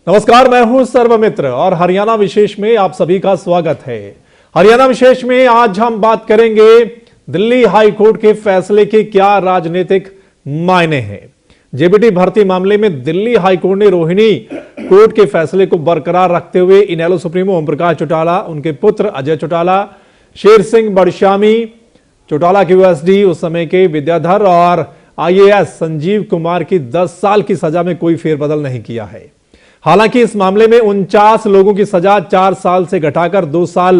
नमस्कार, मैं हूं सर्वमित्र और हरियाणा विशेष में आप सभी का स्वागत है। हरियाणा विशेष में आज हम बात करेंगे दिल्ली हाई कोर्ट के फैसले के क्या राजनीतिक मायने हैं। जेबीटी भर्ती मामले में दिल्ली हाई कोर्ट ने रोहिणी कोर्ट के फैसले को बरकरार रखते हुए इनेलो सुप्रीमो ओम प्रकाश चौटाला, उनके पुत्र अजय चौटाला, शेर सिंह बड़श्यामी चौटाला के यूएसडी उस समय के विद्याधर और आईएएस संजीव कुमार की 10 साल की सजा में कोई फेरबदल नहीं किया है। हालांकि इस मामले में 49 लोगों की सजा 4 साल से घटाकर 2 साल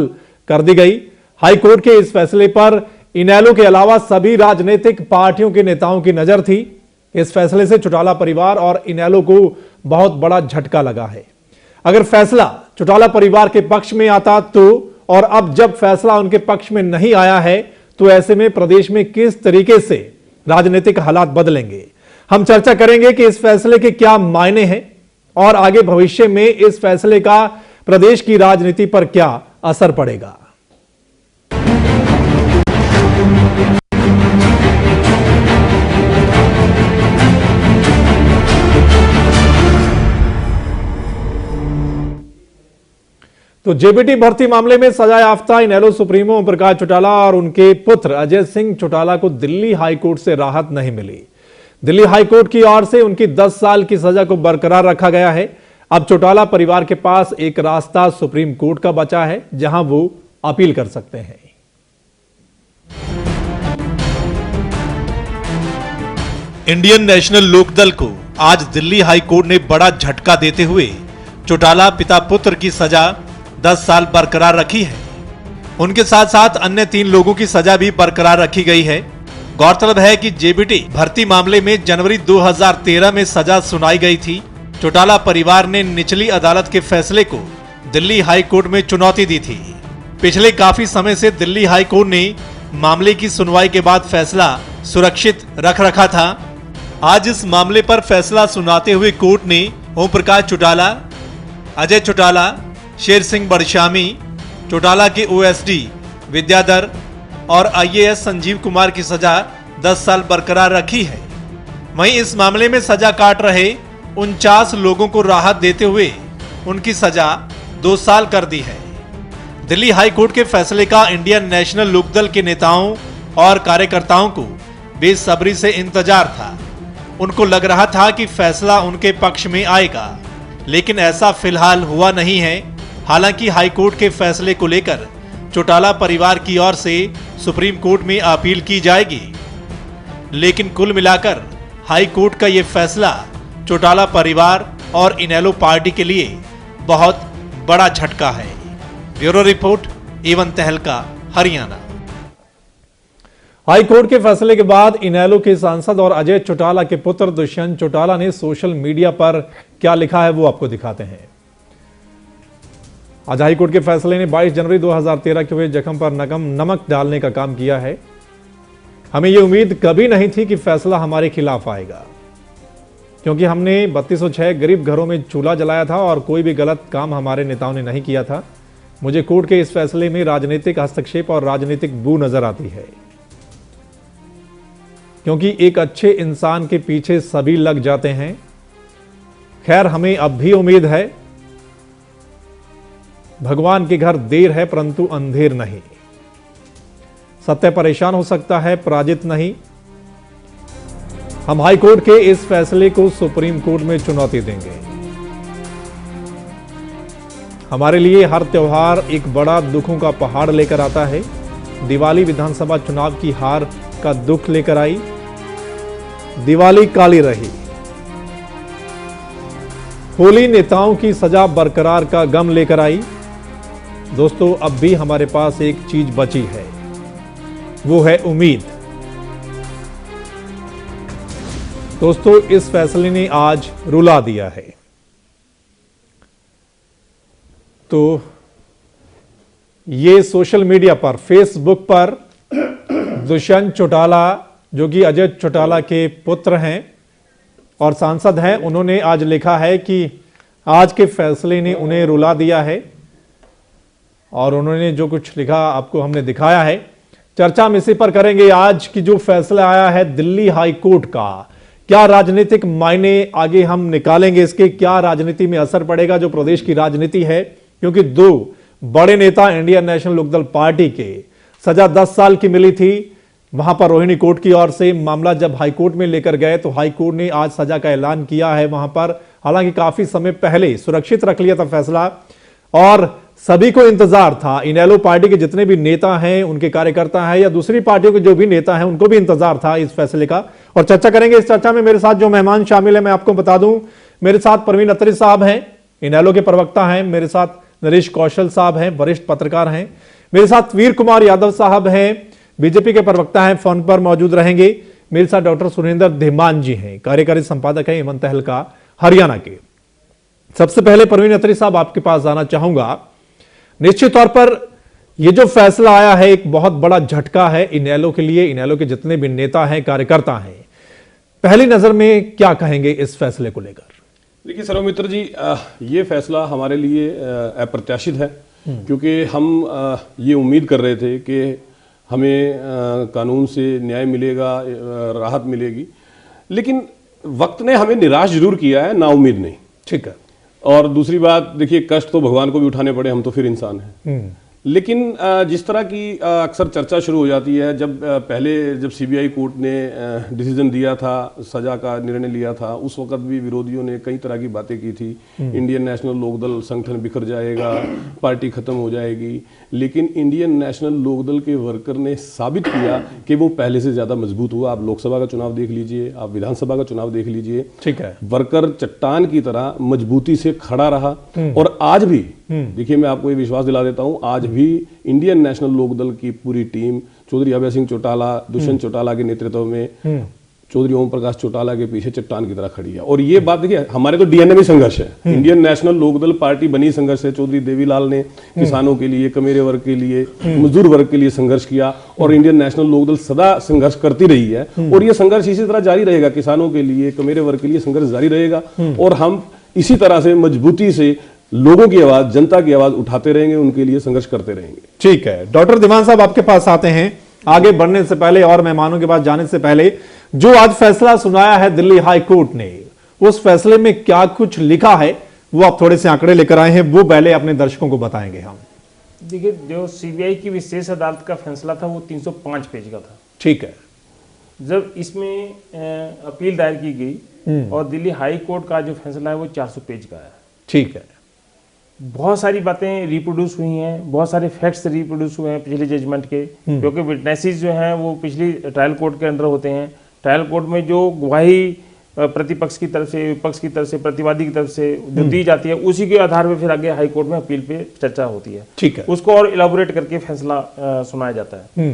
कर दी गई। हाई कोर्ट के इस फैसले पर इनेलो के अलावा सभी राजनीतिक पार्टियों के नेताओं की नजर थी। इस फैसले से चौटाला परिवार और इनेलो को बहुत बड़ा झटका लगा है। अगर फैसला चौटाला परिवार के पक्ष में आता तो, और अब जब फैसला उनके पक्ष में नहीं आया है, तो ऐसे में प्रदेश में किस तरीके से राजनीतिक हालात बदलेंगे। हम चर्चा करेंगे कि इस फैसले के क्या मायने हैं और आगे भविष्य में इस फैसले का प्रदेश की राजनीति पर क्या असर पड़ेगा। तो जेबीटी भर्ती मामले में सजा याफ्ता इनेलो सुप्रीमो ओम प्रकाश चौटाला और उनके पुत्र अजय सिंह चौटाला को दिल्ली हाई कोर्ट से राहत नहीं मिली। दिल्ली हाई कोर्ट की ओर से उनकी 10 साल की सजा को बरकरार रखा गया है। अब चौटाला परिवार के पास एक रास्ता सुप्रीम कोर्ट का बचा है, जहां वो अपील कर सकते हैं। इंडियन नेशनल लोकदल को आज दिल्ली हाई कोर्ट ने बड़ा झटका देते हुए चौटाला पिता पुत्र की सजा 10 साल बरकरार रखी है। उनके साथ साथ अन्य 3 लोगों की सजा भी बरकरार रखी गई है। गौरतलब है कि जेबीटी भर्ती मामले में जनवरी 2013 में सजा सुनाई गई थी। चौटाला परिवार ने निचली अदालत के फैसले को दिल्ली हाई कोर्ट में चुनौती दी थी। पिछले काफी समय से दिल्ली हाई कोर्ट ने मामले की सुनवाई के बाद फैसला सुरक्षित रख रखा था। आज इस मामले पर फैसला सुनाते हुए कोर्ट ने ओम प्रकाश चौटाला, अजय चौटाला, शेर सिंह बड़श्यामी चौटाला के ओएसडी विद्याधर और आईएएस संजीव कुमार की सजा 10 साल बरकरार रखी है। वहीं इस मामले में सजा काट रहे 49 लोगों को राहत देते हुए उनकी सजा 2 साल कर दी है। दिल्ली हाई कोर्ट के फैसले का इंडियन नेशनल लोकदल के नेताओं और कार्यकर्ताओं को बेसब्री से इंतजार था। उनको लग रहा था कि फैसला उनके पक्ष में आएगा, लेकिन ऐसा फिलहाल हुआ नहीं है। हालांकि हाई कोर्ट के फैसले को लेकर चौटाला परिवार की ओर से सुप्रीम कोर्ट में अपील की जाएगी, लेकिन कुल मिलाकर हाई कोर्ट का यह फैसला चौटाला परिवार और इनेलो पार्टी के लिए बहुत बड़ा झटका है। ब्यूरो रिपोर्ट, एवन तहलका, हरियाणा। हाई कोर्ट के फैसले के बाद इनेलो के सांसद और अजय चौटाला के पुत्र दुष्यंत चौटाला ने सोशल मीडिया पर क्या लिखा है वो आपको दिखाते हैं। आज हाई कोर्ट के फैसले ने 22 जनवरी 2013 के हुए जख्म पर नमक डालने का काम किया है। हमें यह उम्मीद कभी नहीं थी कि फैसला हमारे खिलाफ आएगा, क्योंकि हमने 3206 गरीब घरों में चूल्हा जलाया था और कोई भी गलत काम हमारे नेताओं ने नहीं किया था। मुझे कोर्ट के इस फैसले में राजनीतिक हस्तक्षेप और राजनीतिक बू नजर आती है, क्योंकि एक अच्छे इंसान के पीछे सभी लग जाते हैं। खैर, हमें अब भी उम्मीद है। भगवान के घर देर है परंतु अंधेर नहीं। सत्य परेशान हो सकता है, पराजित नहीं। हम हाई कोर्ट के इस फैसले को सुप्रीम कोर्ट में चुनौती देंगे। हमारे लिए हर त्योहार एक बड़ा दुखों का पहाड़ लेकर आता है। दिवाली विधानसभा चुनाव की हार का दुख लेकर आई। दिवाली काली रही। होली नेताओं की सजा बरकरार का गम लेकर आई। दोस्तों, अब भी हमारे पास एक चीज बची है, वो है उम्मीद। दोस्तों, इस फैसले ने आज रुला दिया है। तो ये सोशल मीडिया पर, फेसबुक पर दुष्यंत चौटाला, जो कि अजय चौटाला के पुत्र हैं और सांसद हैं, उन्होंने आज लिखा है कि आज के फैसले ने उन्हें रुला दिया है। और उन्होंने जो कुछ लिखा आपको हमने दिखाया है। चर्चा हम इसी पर करेंगे। आज की जो फैसला आया है दिल्ली हाई कोर्ट का, क्या राजनीतिक मायने आगे हम निकालेंगे, इसके क्या राजनीति में असर पड़ेगा जो प्रदेश की राजनीति है, क्योंकि दो बड़े नेता इंडियन नेशनल लोकदल पार्टी के सजा 10 साल की मिली थी। वहां पर रोहिणी कोर्ट की ओर से मामला जब हाईकोर्ट में लेकर गए तो हाईकोर्ट ने आज सजा का ऐलान किया है वहां पर। हालांकि काफी समय पहले सुरक्षित रख लिया था फैसला और सभी को इंतजार था, इनेलो पार्टी के जितने भी नेता हैं, उनके कार्यकर्ता हैं या दूसरी पार्टियों के जो भी नेता हैं, उनको भी इंतजार था इस फैसले का। और चर्चा करेंगे। इस चर्चा में मेरे साथ जो मेहमान शामिल है मैं आपको बता दूं, मेरे साथ परवीन अत्री साहब हैं, इनेलो के प्रवक्ता हैं। मेरे साथ नरेश कौशल साहब हैं, वरिष्ठ पत्रकार हैं। मेरे साथ वीर कुमार यादव साहब हैं, बीजेपी के प्रवक्ता हैं, फोन पर मौजूद रहेंगे। मेरे साथ डॉक्टर सुरेंद्र धीमान जी हैं, कार्यकारी संपादक हैं हेमंत तहलका हरियाणा के। सबसे पहले परवीन अत्री साहब आपके पास जाना चाहूंगा। निश्चित तौर पर यह जो फैसला आया है एक बहुत बड़ा झटका है इनेलो के लिए, इनेलो के जितने भी नेता हैं, कार्यकर्ता हैं। पहली नजर में क्या कहेंगे इस फैसले को लेकर? देखिए सर्वमित्र जी, ये फैसला हमारे लिए अप्रत्याशित है, क्योंकि हम ये उम्मीद कर रहे थे कि हमें कानून से न्याय मिलेगा, राहत मिलेगी, लेकिन वक्त ने हमें निराश जरूर किया है, नाउम्मीद नहीं। ठीक है। और दूसरी बात, देखिए कष्ट तो भगवान को भी उठाने पड़े, हम तो फिर इंसान हैं। लेकिन जिस तरह की अक्सर चर्चा शुरू हो जाती है, जब सीबीआई कोर्ट ने डिसीजन दिया था, सजा का निर्णय लिया था, उस वक्त भी विरोधियों ने कई तरह की बातें की थी। इंडियन नेशनल लोकदल संगठन बिखर जाएगा, पार्टी खत्म हो जाएगी। लेकिन इंडियन नेशनल लोकदल के वर्कर ने साबित किया कि वो पहले से ज्यादा मजबूत हुआ। आप लोकसभा का चुनाव देख लीजिए, आप विधानसभा का चुनाव देख लीजिए, ठीक है, वर्कर चट्टान की तरह मजबूती से खड़ा रहा। और आज भी देखिए, मैं आपको ये विश्वास दिला देता हूं, आज भी इंडियन नेशनल लोकदल की पूरी टीम चौधरी अभय सिंह चौटाला, दुष्यंत चौटाला के नेतृत्व में, चौधरी ओम प्रकाश चौटाला के पीछे चट्टान की तरह खड़ी है। और ये बात देखिए, हमारे तो डीएनए में संघर्ष है। इंडियन नेशनल लोकदल पार्टी बनी संघर्ष है। चौधरी देवीलाल ने किसानों के लिए, कमेरे वर्ग के लिए, मजदूर वर्ग के लिए संघर्ष किया और इंडियन नेशनल लोकदल सदा संघर्ष करती रही है। और ये संघर्ष इसी तरह जारी रहेगा, किसानों के लिए, कमेरे वर्ग के लिए संघर्ष जारी रहेगा। और हम इसी तरह से मजबूती से लोगों की आवाज, जनता की आवाज उठाते रहेंगे, उनके लिए संघर्ष करते रहेंगे। ठीक है। डॉक्टर धीमान साहब आपके पास आते हैं। आगे बढ़ने से पहले और मेहमानों के पास जाने से पहले, जो आज फैसला सुनाया है दिल्ली हाई कोर्ट ने, उस फैसले में क्या कुछ लिखा है वो आप थोड़े से आंकड़े लेकर आए हैं, वो पहले अपने दर्शकों को बताएंगे हम। देखिए, जो सीबीआई की विशेष अदालत का फैसला था वो 305 पेज का था। ठीक है। जब इसमें अपील दायर की गई और दिल्ली हाई कोर्ट का जो फैसला है वो 400 पेज का है। ठीक है। बहुत सारी बातें रिप्रोड्यूस हुई हैं, बहुत सारे फैक्ट्स रिप्रोड्यूस हुए हैं पिछले जजमेंट के, क्योंकि विटनेसेस जो हैं वो पिछली ट्रायल कोर्ट के अंडर होते हैं। ट्रायल कोर्ट में जो गवाही प्रतिपक्ष की तरफ से, विपक्ष की तरफ से, प्रतिवादी की तरफ से जो दी जाती है, उसी के आधार पर फिर आगे हाई कोर्ट में अपील पे चर्चा होती है। ठीक है। उसको और इलाबोरेट करके फैसला सुनाया जाता है।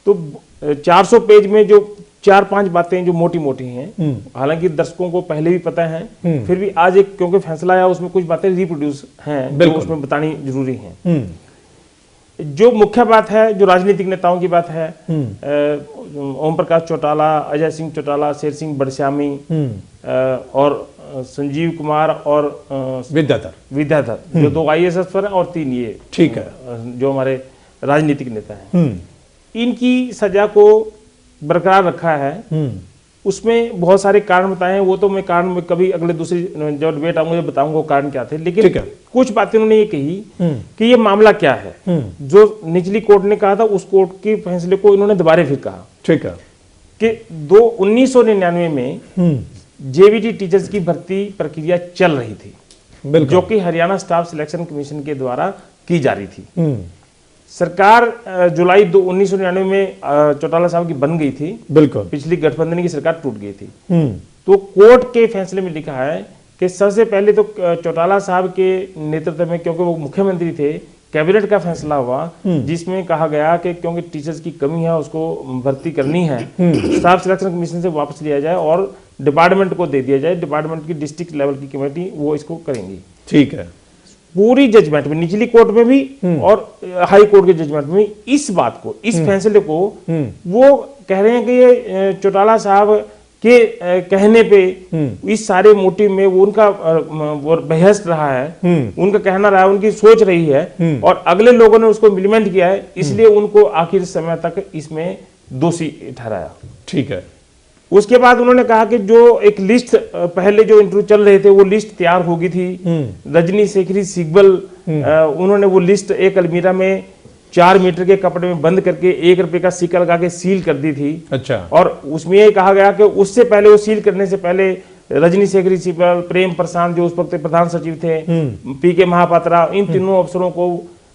तो 400 पेज में जो 4-5 बातें जो मोटी मोटी हैं, हालांकि दर्शकों को पहले भी पता है, फिर भी आज एक क्योंकि फैसला आया उसमें कुछ बातें रिप्रोड्यूस हैं जो उसमें बतानी जरूरी हैं। जो मुख्य बात है, जो राजनीतिक नेताओं की बात है, ओम प्रकाश चौटाला, अजय सिंह चौटाला, शेर सिंह बड़श्यामी और संजीव कुमार और विद्याधर, जो 2 IAS अफसर हैं और 3 ये, ठीक है, जो हमारे राजनीतिक नेता हैं, इनकी सजा को बरकरार रखा है। उसमें बहुत सारे कारण बताए हैं, वो तो मैं कारण में कभी अगले दूसरी जो डिबेट आऊंगा बताऊंगा वो कारण क्या थे। लेकिन कुछ बातें उन्होंने ये कही कि ये मामला क्या है। जो निचली कोर्ट ने कहा था उस कोर्ट के फैसले को इन्होंने दोबारा फिर कहा। ठीक है। कि 1999 में जेवीटी टीचर्स की भर्ती प्रक्रिया चल रही थी, जो कि हरियाणा स्टाफ सिलेक्शन कमीशन के द्वारा की जा रही थी। सरकार जुलाई 1999 में चौटाला साहब की बन गई थी, बिल्कुल, पिछली गठबंधन की सरकार टूट गई थी। तो कोर्ट के फैसले में लिखा है कि सबसे पहले तो चौटाला साहब के नेतृत्व में, क्योंकि वो मुख्यमंत्री थे, कैबिनेट का फैसला हुआ जिसमें कहा गया कि क्योंकि टीचर्स की कमी है उसको भर्ती करनी है, स्टाफ सिलेक्शन कमीशन से वापस लिया जाए और डिपार्टमेंट को दे दिया जाए। डिपार्टमेंट की डिस्ट्रिक्ट लेवल की कमेटी वो इसको करेंगी। ठीक है। पूरी जजमेंट में, निचली कोर्ट में भी और हाई कोर्ट के जजमेंट में इस बात को, इस फैसले को वो कह रहे हैं कि ये चौटाला साहब के कहने पे इस सारे मोटिव में वो उनका बहस रहा है, उनका कहना रहा है, उनकी सोच रही है और अगले लोगों ने उसको इम्प्लीमेंट किया है, इसलिए उनको आखिर समय तक इसमें दोषी ठहराया। ठीक है। उसके बाद उन्होंने कहा कि जो एक लिस्ट पहले जो इंटरव्यू चल रहे थे वो लिस्ट तैयार हो गई थी। रजनी शेखरी सिब्बल उन्होंने वो लिस्ट एक अलमीरा में 4 मीटर के कपड़े में बंद करके 1 रुपए का सिक्का लगा के सील कर दी थी। अच्छा। और उसमें ये कहा गया कि उससे पहले, वो सील करने से पहले रजनी शेखरी सिब्बल, प्रेम प्रशांत जो उस वक्त प्रधान सचिव थे, पीके महापात्रा, इन तीनों अफसरों को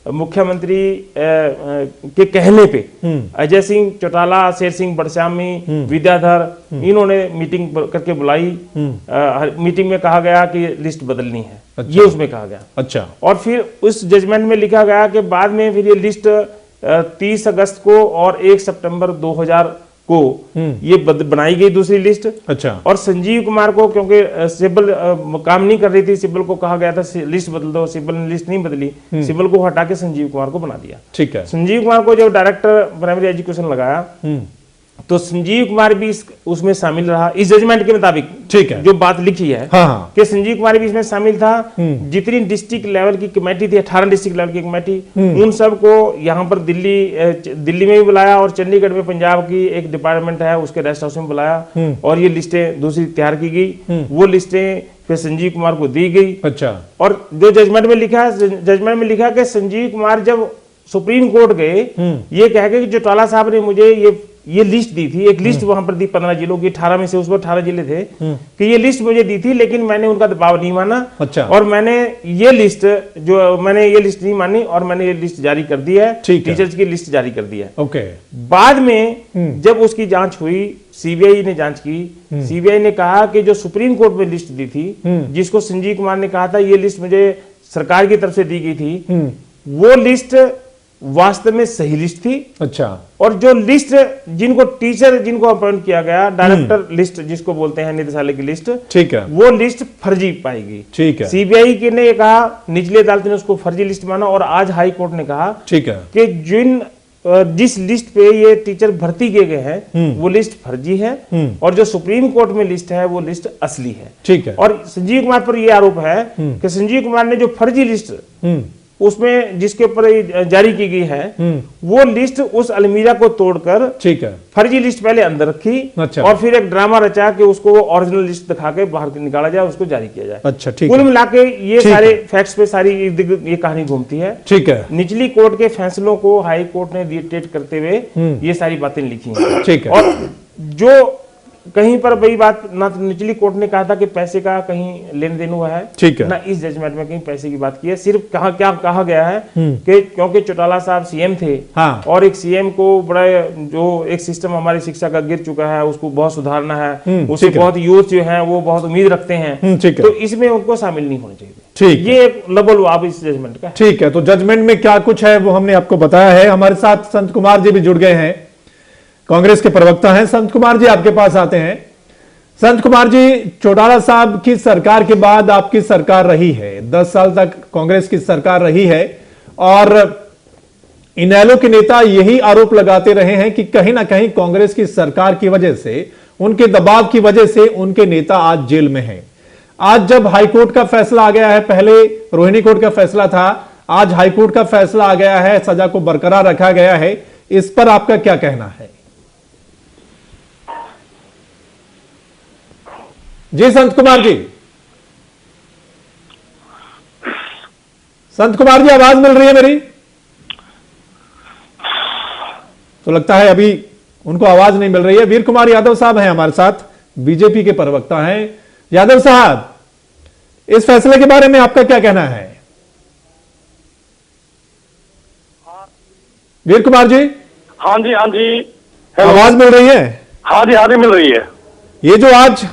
मुख्यमंत्री के कहने पे अजय सिंह चौटाला, शेर सिंह बड़श्यामी, विद्याधर, इन्होंने मीटिंग करके बुलाई। मीटिंग में कहा गया कि लिस्ट बदलनी है। अच्छा। ये उसमें कहा गया। अच्छा। और फिर उस जजमेंट में लिखा गया कि बाद में फिर ये लिस्ट 30 अगस्त को और 1 सितंबर 2000 को ये बनाई गई दूसरी लिस्ट। अच्छा। और संजीव कुमार को, क्योंकि सिब्बल काम नहीं कर रही थी, सिब्बल को कहा गया था लिस्ट बदल दो, सिब्बल ने लिस्ट नहीं बदली, सिब्बल को हटा के संजीव कुमार को बना दिया। ठीक है। संजीव कुमार को जब डायरेक्टर प्राइमरी एजुकेशन लगाया तो संजीव कुमार भी उसमें शामिल रहा इस जजमेंट के मुताबिक। ठीक है। जो बात लिखी है कि संजीव कुमार भी इसमें शामिल था। जितनी डिस्ट्रिक्ट लेवल की कमेटी थी, 18 डिस्ट्रिक्ट लेवल की कमेटी, उन सबको यहाँ पर दिल्ली में भी बुलाया और चंडीगढ़ में पंजाब की एक डिपार्टमेंट है उसके रेस्ट हाउस में बुलाया और ये लिस्टें दूसरी तैयार की गई। वो लिस्टें फिर संजीव कुमार को दी गई। अच्छा। और जो जजमेंट में लिखा कि संजीव कुमार जब सुप्रीम कोर्ट गए, ये कह के कि चौटाला साहब ने मुझे ये लिस्ट दी थी, एक लिस्ट वहां पर दी 15 जिलों की, 18 में से उस वक्त 18 जिले थे, कि ये लिस्ट मुझे दी थी, लेकिन मैंने उनका दबाव नहीं माना। अच्छा। और मैंने ये लिस्ट नहीं मानी और मैंने ये लिस्ट जारी कर दी है, टीचर्स की लिस्ट जारी कर दी है। ओके। बाद में जब उसकी जांच हुई, सीबीआई ने जांच की, सीबीआई ने कहा कि जो सुप्रीम कोर्ट में लिस्ट दी थी, जिसको संजीव कुमार ने कहा था ये लिस्ट मुझे सरकार की तरफ से दी गई थी, वो लिस्ट वास्तव में सही लिस्ट थी। अच्छा। और जो लिस्ट जिनको अपॉइंट किया गया, डायरेक्टर लिस्ट जिसको बोलते हैं, निदेशालय की लिस्ट, ठीक है, वो लिस्ट फर्जी पाई गई। ठीक है। सीबीआई के ने कहा, निचली अदालत ने उसको फर्जी लिस्ट माना और आज हाई कोर्ट ने कहा, ठीक है, कि जिस लिस्ट पे ये टीचर भर्ती किए गए हैं वो लिस्ट फर्जी है और जो सुप्रीम कोर्ट में लिस्ट है वो लिस्ट असली है। ठीक है। और संजीव कुमार पर यह आरोप है कि संजीव कुमार ने जो फर्जी लिस्ट उसमें जिसके ऊपर जारी की गई है, वो लिस्ट उस अलमीरा को तोड़कर, ठीक है, फर्जी लिस्ट पहले अंदर रखी। अच्छा। और फिर एक ड्रामा रचा कि उसको ओरिजिनल लिस्ट दिखा के बाहर निकाला जाए, उसको जारी किया जाए। अच्छा। ठीक। कुल मिला के ये सारे फैक्ट्स पे सारी ये कहानी घूमती है। ठीक है। निचली कोर्ट के फैसलों को हाई कोर्ट ने रिटेट करते हुए ये सारी बातें लिखी हैं। ठीक है। और जो कहीं पर वही बात, ना तो निचली कोर्ट ने कहा था कि पैसे का कहीं लेन देन हुआ है, ठीक है, ना इस जजमेंट में कहीं पैसे की बात की है। सिर्फ क्या कहा गया है कि क्योंकि चौटाला साहब सीएम थे, हाँ, और एक सीएम को बड़ा जो एक सिस्टम हमारी शिक्षा का गिर चुका है उसको बहुत सुधारना है, उससे बहुत यूथ जो है वो बहुत उम्मीद रखते हैं, तो इसमें उनको शामिल नहीं होना चाहिए। ठीक। ये एक लबोलवाब इस जजमेंट का। ठीक है। तो जजमेंट में क्या कुछ है वो हमने आपको बताया है। हमारे साथ संत कुमार जी भी जुड़ गए हैं, कांग्रेस के प्रवक्ता हैं। संत कुमार जी आपके पास आते हैं। संत कुमार जी, चौटाला साहब की सरकार के बाद आपकी सरकार रही है, 10 साल तक कांग्रेस की सरकार रही है और इनेलो के नेता यही आरोप लगाते रहे हैं कि कहीं ना कहीं कांग्रेस की सरकार की वजह से, उनके दबाव की वजह से उनके नेता आज जेल में हैं। आज जब हाईकोर्ट का फैसला आ गया है, पहले रोहिणी कोर्ट का फैसला था, आज हाईकोर्ट का फैसला आ गया है, सजा को बरकरार रखा गया है, इस पर आपका क्या कहना है? जी संत कुमार जी। संत कुमार जी, आवाज मिल रही है मेरी? तो लगता है अभी उनको आवाज नहीं मिल रही है। वीर कुमार यादव साहब हैं हमारे साथ, बीजेपी के प्रवक्ता हैं। यादव साहब, इस फैसले के बारे में आपका क्या कहना है? वीर कुमार जी। हाँ जी, हाँ जी, आवाज मिल रही है? हाँ जी, हाँ जी, मिल रही है। ये जो आज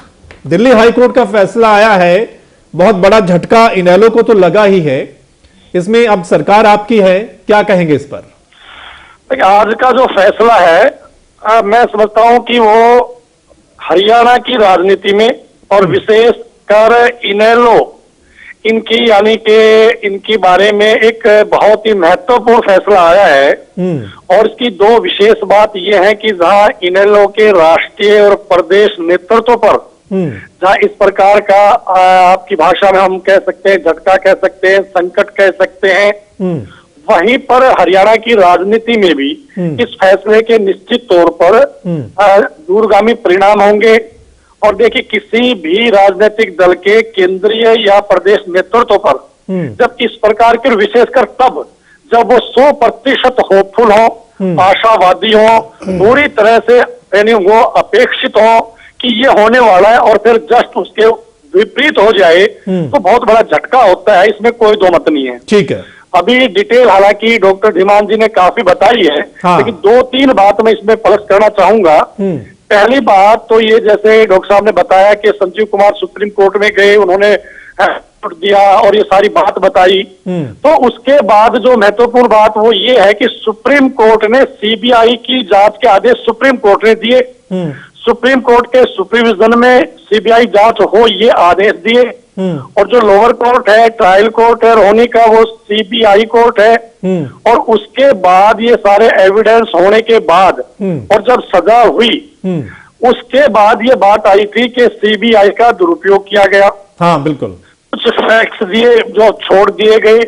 दिल्ली हाईकोर्ट का फैसला आया है, बहुत बड़ा झटका इनेलो को तो लगा ही है, इसमें अब सरकार आपकी है, क्या कहेंगे इस पर? आज का जो फैसला है, मैं समझता हूं कि वो हरियाणा की राजनीति में और विशेषकर इनेलो, इनकी यानी कि इनके बारे में एक बहुत ही महत्वपूर्ण फैसला आया है। और इसकी दो विशेष बात यह है कि जहां इनेलो के राष्ट्रीय और प्रदेश नेतृत्व पर जहां इस प्रकार का आपकी भाषा में हम कह सकते हैं झटका कह सकते हैं, संकट कह सकते हैं, वहीं पर हरियाणा की राजनीति में भी इस फैसले के निश्चित तौर पर दूरगामी परिणाम होंगे। और देखिए, किसी भी राजनीतिक दल के केंद्रीय या प्रदेश नेतृत्व पर जब इस प्रकार के, विशेषकर तब जब वो 100% होपफुल हो, आशावादी हो, पूरी तरह से यानी वो अपेक्षित हो कि ये होने वाला है, और फिर जस्ट उसके विपरीत हो जाए तो बहुत बड़ा झटका होता है, इसमें कोई दो मत नहीं है। ठीक है। अभी डिटेल हालांकि डॉक्टर धीमान जी ने काफी बताई है, लेकिन 2-3 बात मैं इसमें प्लस करना चाहूंगा। पहली बात तो ये, जैसे डॉक्टर साहब ने बताया कि संजीव कुमार सुप्रीम कोर्ट में गए, उन्होंने दिया और ये सारी बात बताई, तो उसके बाद जो महत्वपूर्ण बात वो ये है कि सुप्रीम कोर्ट ने सीबीआई की जांच के आदेश सुप्रीम कोर्ट ने दिए। सुप्रीम कोर्ट के सुपरविजन में सीबीआई जांच हो, ये आदेश दिए। और जो लोअर कोर्ट है, ट्रायल कोर्ट है रोहिणी का, वो सीबीआई कोर्ट है। और उसके बाद ये सारे एविडेंस होने के बाद और जब सजा हुई, उसके बाद ये बात आई थी कि सीबीआई का दुरुपयोग किया गया। हाँ बिल्कुल। कुछ फैक्ट्स दिए जो छोड़ दिए गए,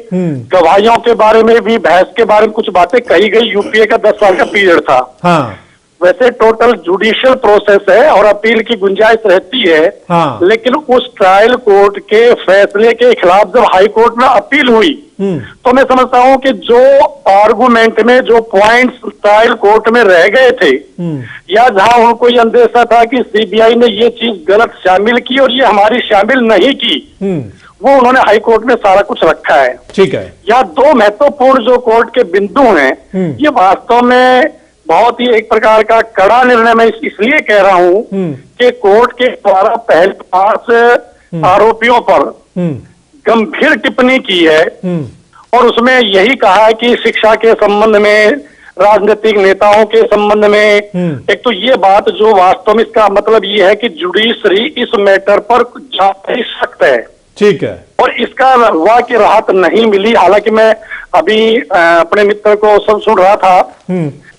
गवाहियों के बारे में भी, बहस के बारे में कुछ बातें कही गई। यूपीए का 10 साल का पीरियड था। हाँ। वैसे टोटल जुडिशियल प्रोसेस है और अपील की गुंजाइश रहती है। हाँ। लेकिन उस ट्रायल कोर्ट के फैसले के खिलाफ जब हाई कोर्ट में अपील हुई, तो मैं समझता हूं कि जो आर्गुमेंट में जो पॉइंट्स ट्रायल कोर्ट में रह गए थे, या जहां उनको ये अंदेशा था कि सीबीआई ने ये चीज गलत शामिल की और ये हमारी शामिल नहीं की, वो उन्होंने हाई कोर्ट में सारा कुछ रखा है। ठीक है। यहाँ 2 महत्वपूर्ण जो कोर्ट के बिंदु हैं, ये वास्तव में बहुत ही एक प्रकार का कड़ा निर्णय मैं इसलिए कह रहा हूं कि कोर्ट के द्वारा पहले 5 आरोपियों पर गंभीर टिप्पणी की है और उसमें यही कहा है कि शिक्षा के संबंध में, राजनीतिक नेताओं के संबंध में, एक तो ये बात जो वास्तव में इसका मतलब ये है कि जुडिशरी इस मैटर पर जा नहीं सकता है। ठीक है। और इसका हुआ कि राहत नहीं मिली। हालांकि मैं अभी अपने मित्र को सब सुन रहा था,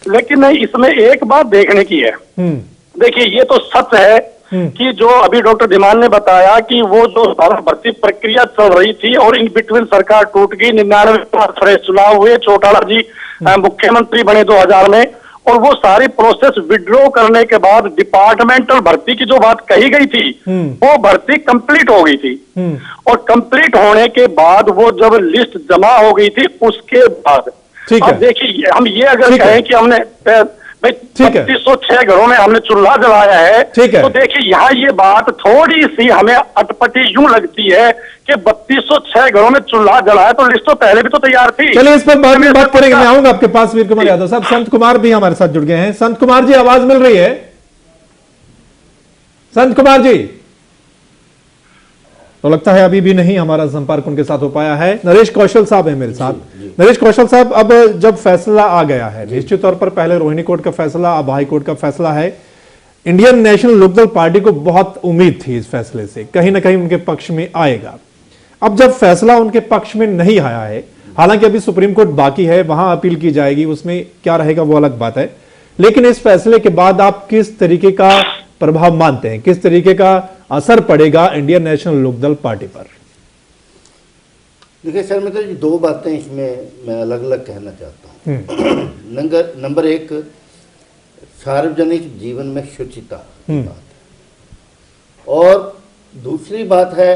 लेकिन इसमें एक बात देखने की है। देखिए, ये तो सच है कि जो अभी डॉक्टर धीमान ने बताया कि वो जो सारा भर्ती प्रक्रिया चल रही थी और इन बिटवीन सरकार टूट गई, 99 फ्रेश चुनाव हुए, चौटाला जी मुख्यमंत्री बने 2000 में, और वो सारी प्रोसेस विड्रॉ करने के बाद डिपार्टमेंटल भर्ती की जो बात कही गई थी, वो भर्ती कंप्लीट हो गई थी। और कंप्लीट होने के बाद वो जब लिस्ट जमा हो गई थी, उसके बाद अब देखिए, हम ये अगर कहें कि हमने 3206 घरों में हमने चूल्हा जलाया है, तो देखिए यहाँ ये बात थोड़ी सी हमें अटपटी यूं लगती है कि 3206 घरों में चूल्हा जलाया, तो लिस्ट तो पहले भी तो तैयार थी। चलिए इस पर बाद में बात करेंगे। मैं आऊंगा आपके पास वीर कुमार यादव साहब। संत कुमार भी हमारे साथ जुड़ गए हैं। संत कुमार जी, आवाज मिल रही है? संत कुमार जी, तो लगता है अभी भी नहीं हमारा संपर्क उनके साथ हो पाया है। नरेश कौशल साहब है मेरे साथ। नरेश कौशल साहब, अब जब फैसला आ गया है, निश्चित तौर पर पहले रोहिणी कोर्ट का फैसला, अब हाई कोर्ट का फैसला है। इंडियन नेशनल लोकदल पार्टी को बहुत उम्मीद थी इस फैसले से, कहीं ना कहीं उनके पक्ष में आएगा। अब जब फैसला उनके पक्ष में नहीं आया है, हालांकि अभी सुप्रीम कोर्ट बाकी है, वहां अपील की जाएगी, उसमें क्या रहेगा वो अलग बात है, लेकिन इस फैसले के बाद आप किस तरीके का प्रभाव मानते हैं, किस तरीके का असर पड़ेगा इंडियन नेशनल लोकदल पार्टी पर? देखिए सर, मैं तो 2 बातें इसमें मैं अलग अलग कहना चाहता हूँ। नंबर 1, सार्वजनिक जीवन में शुचिता की बात है, और दूसरी बात है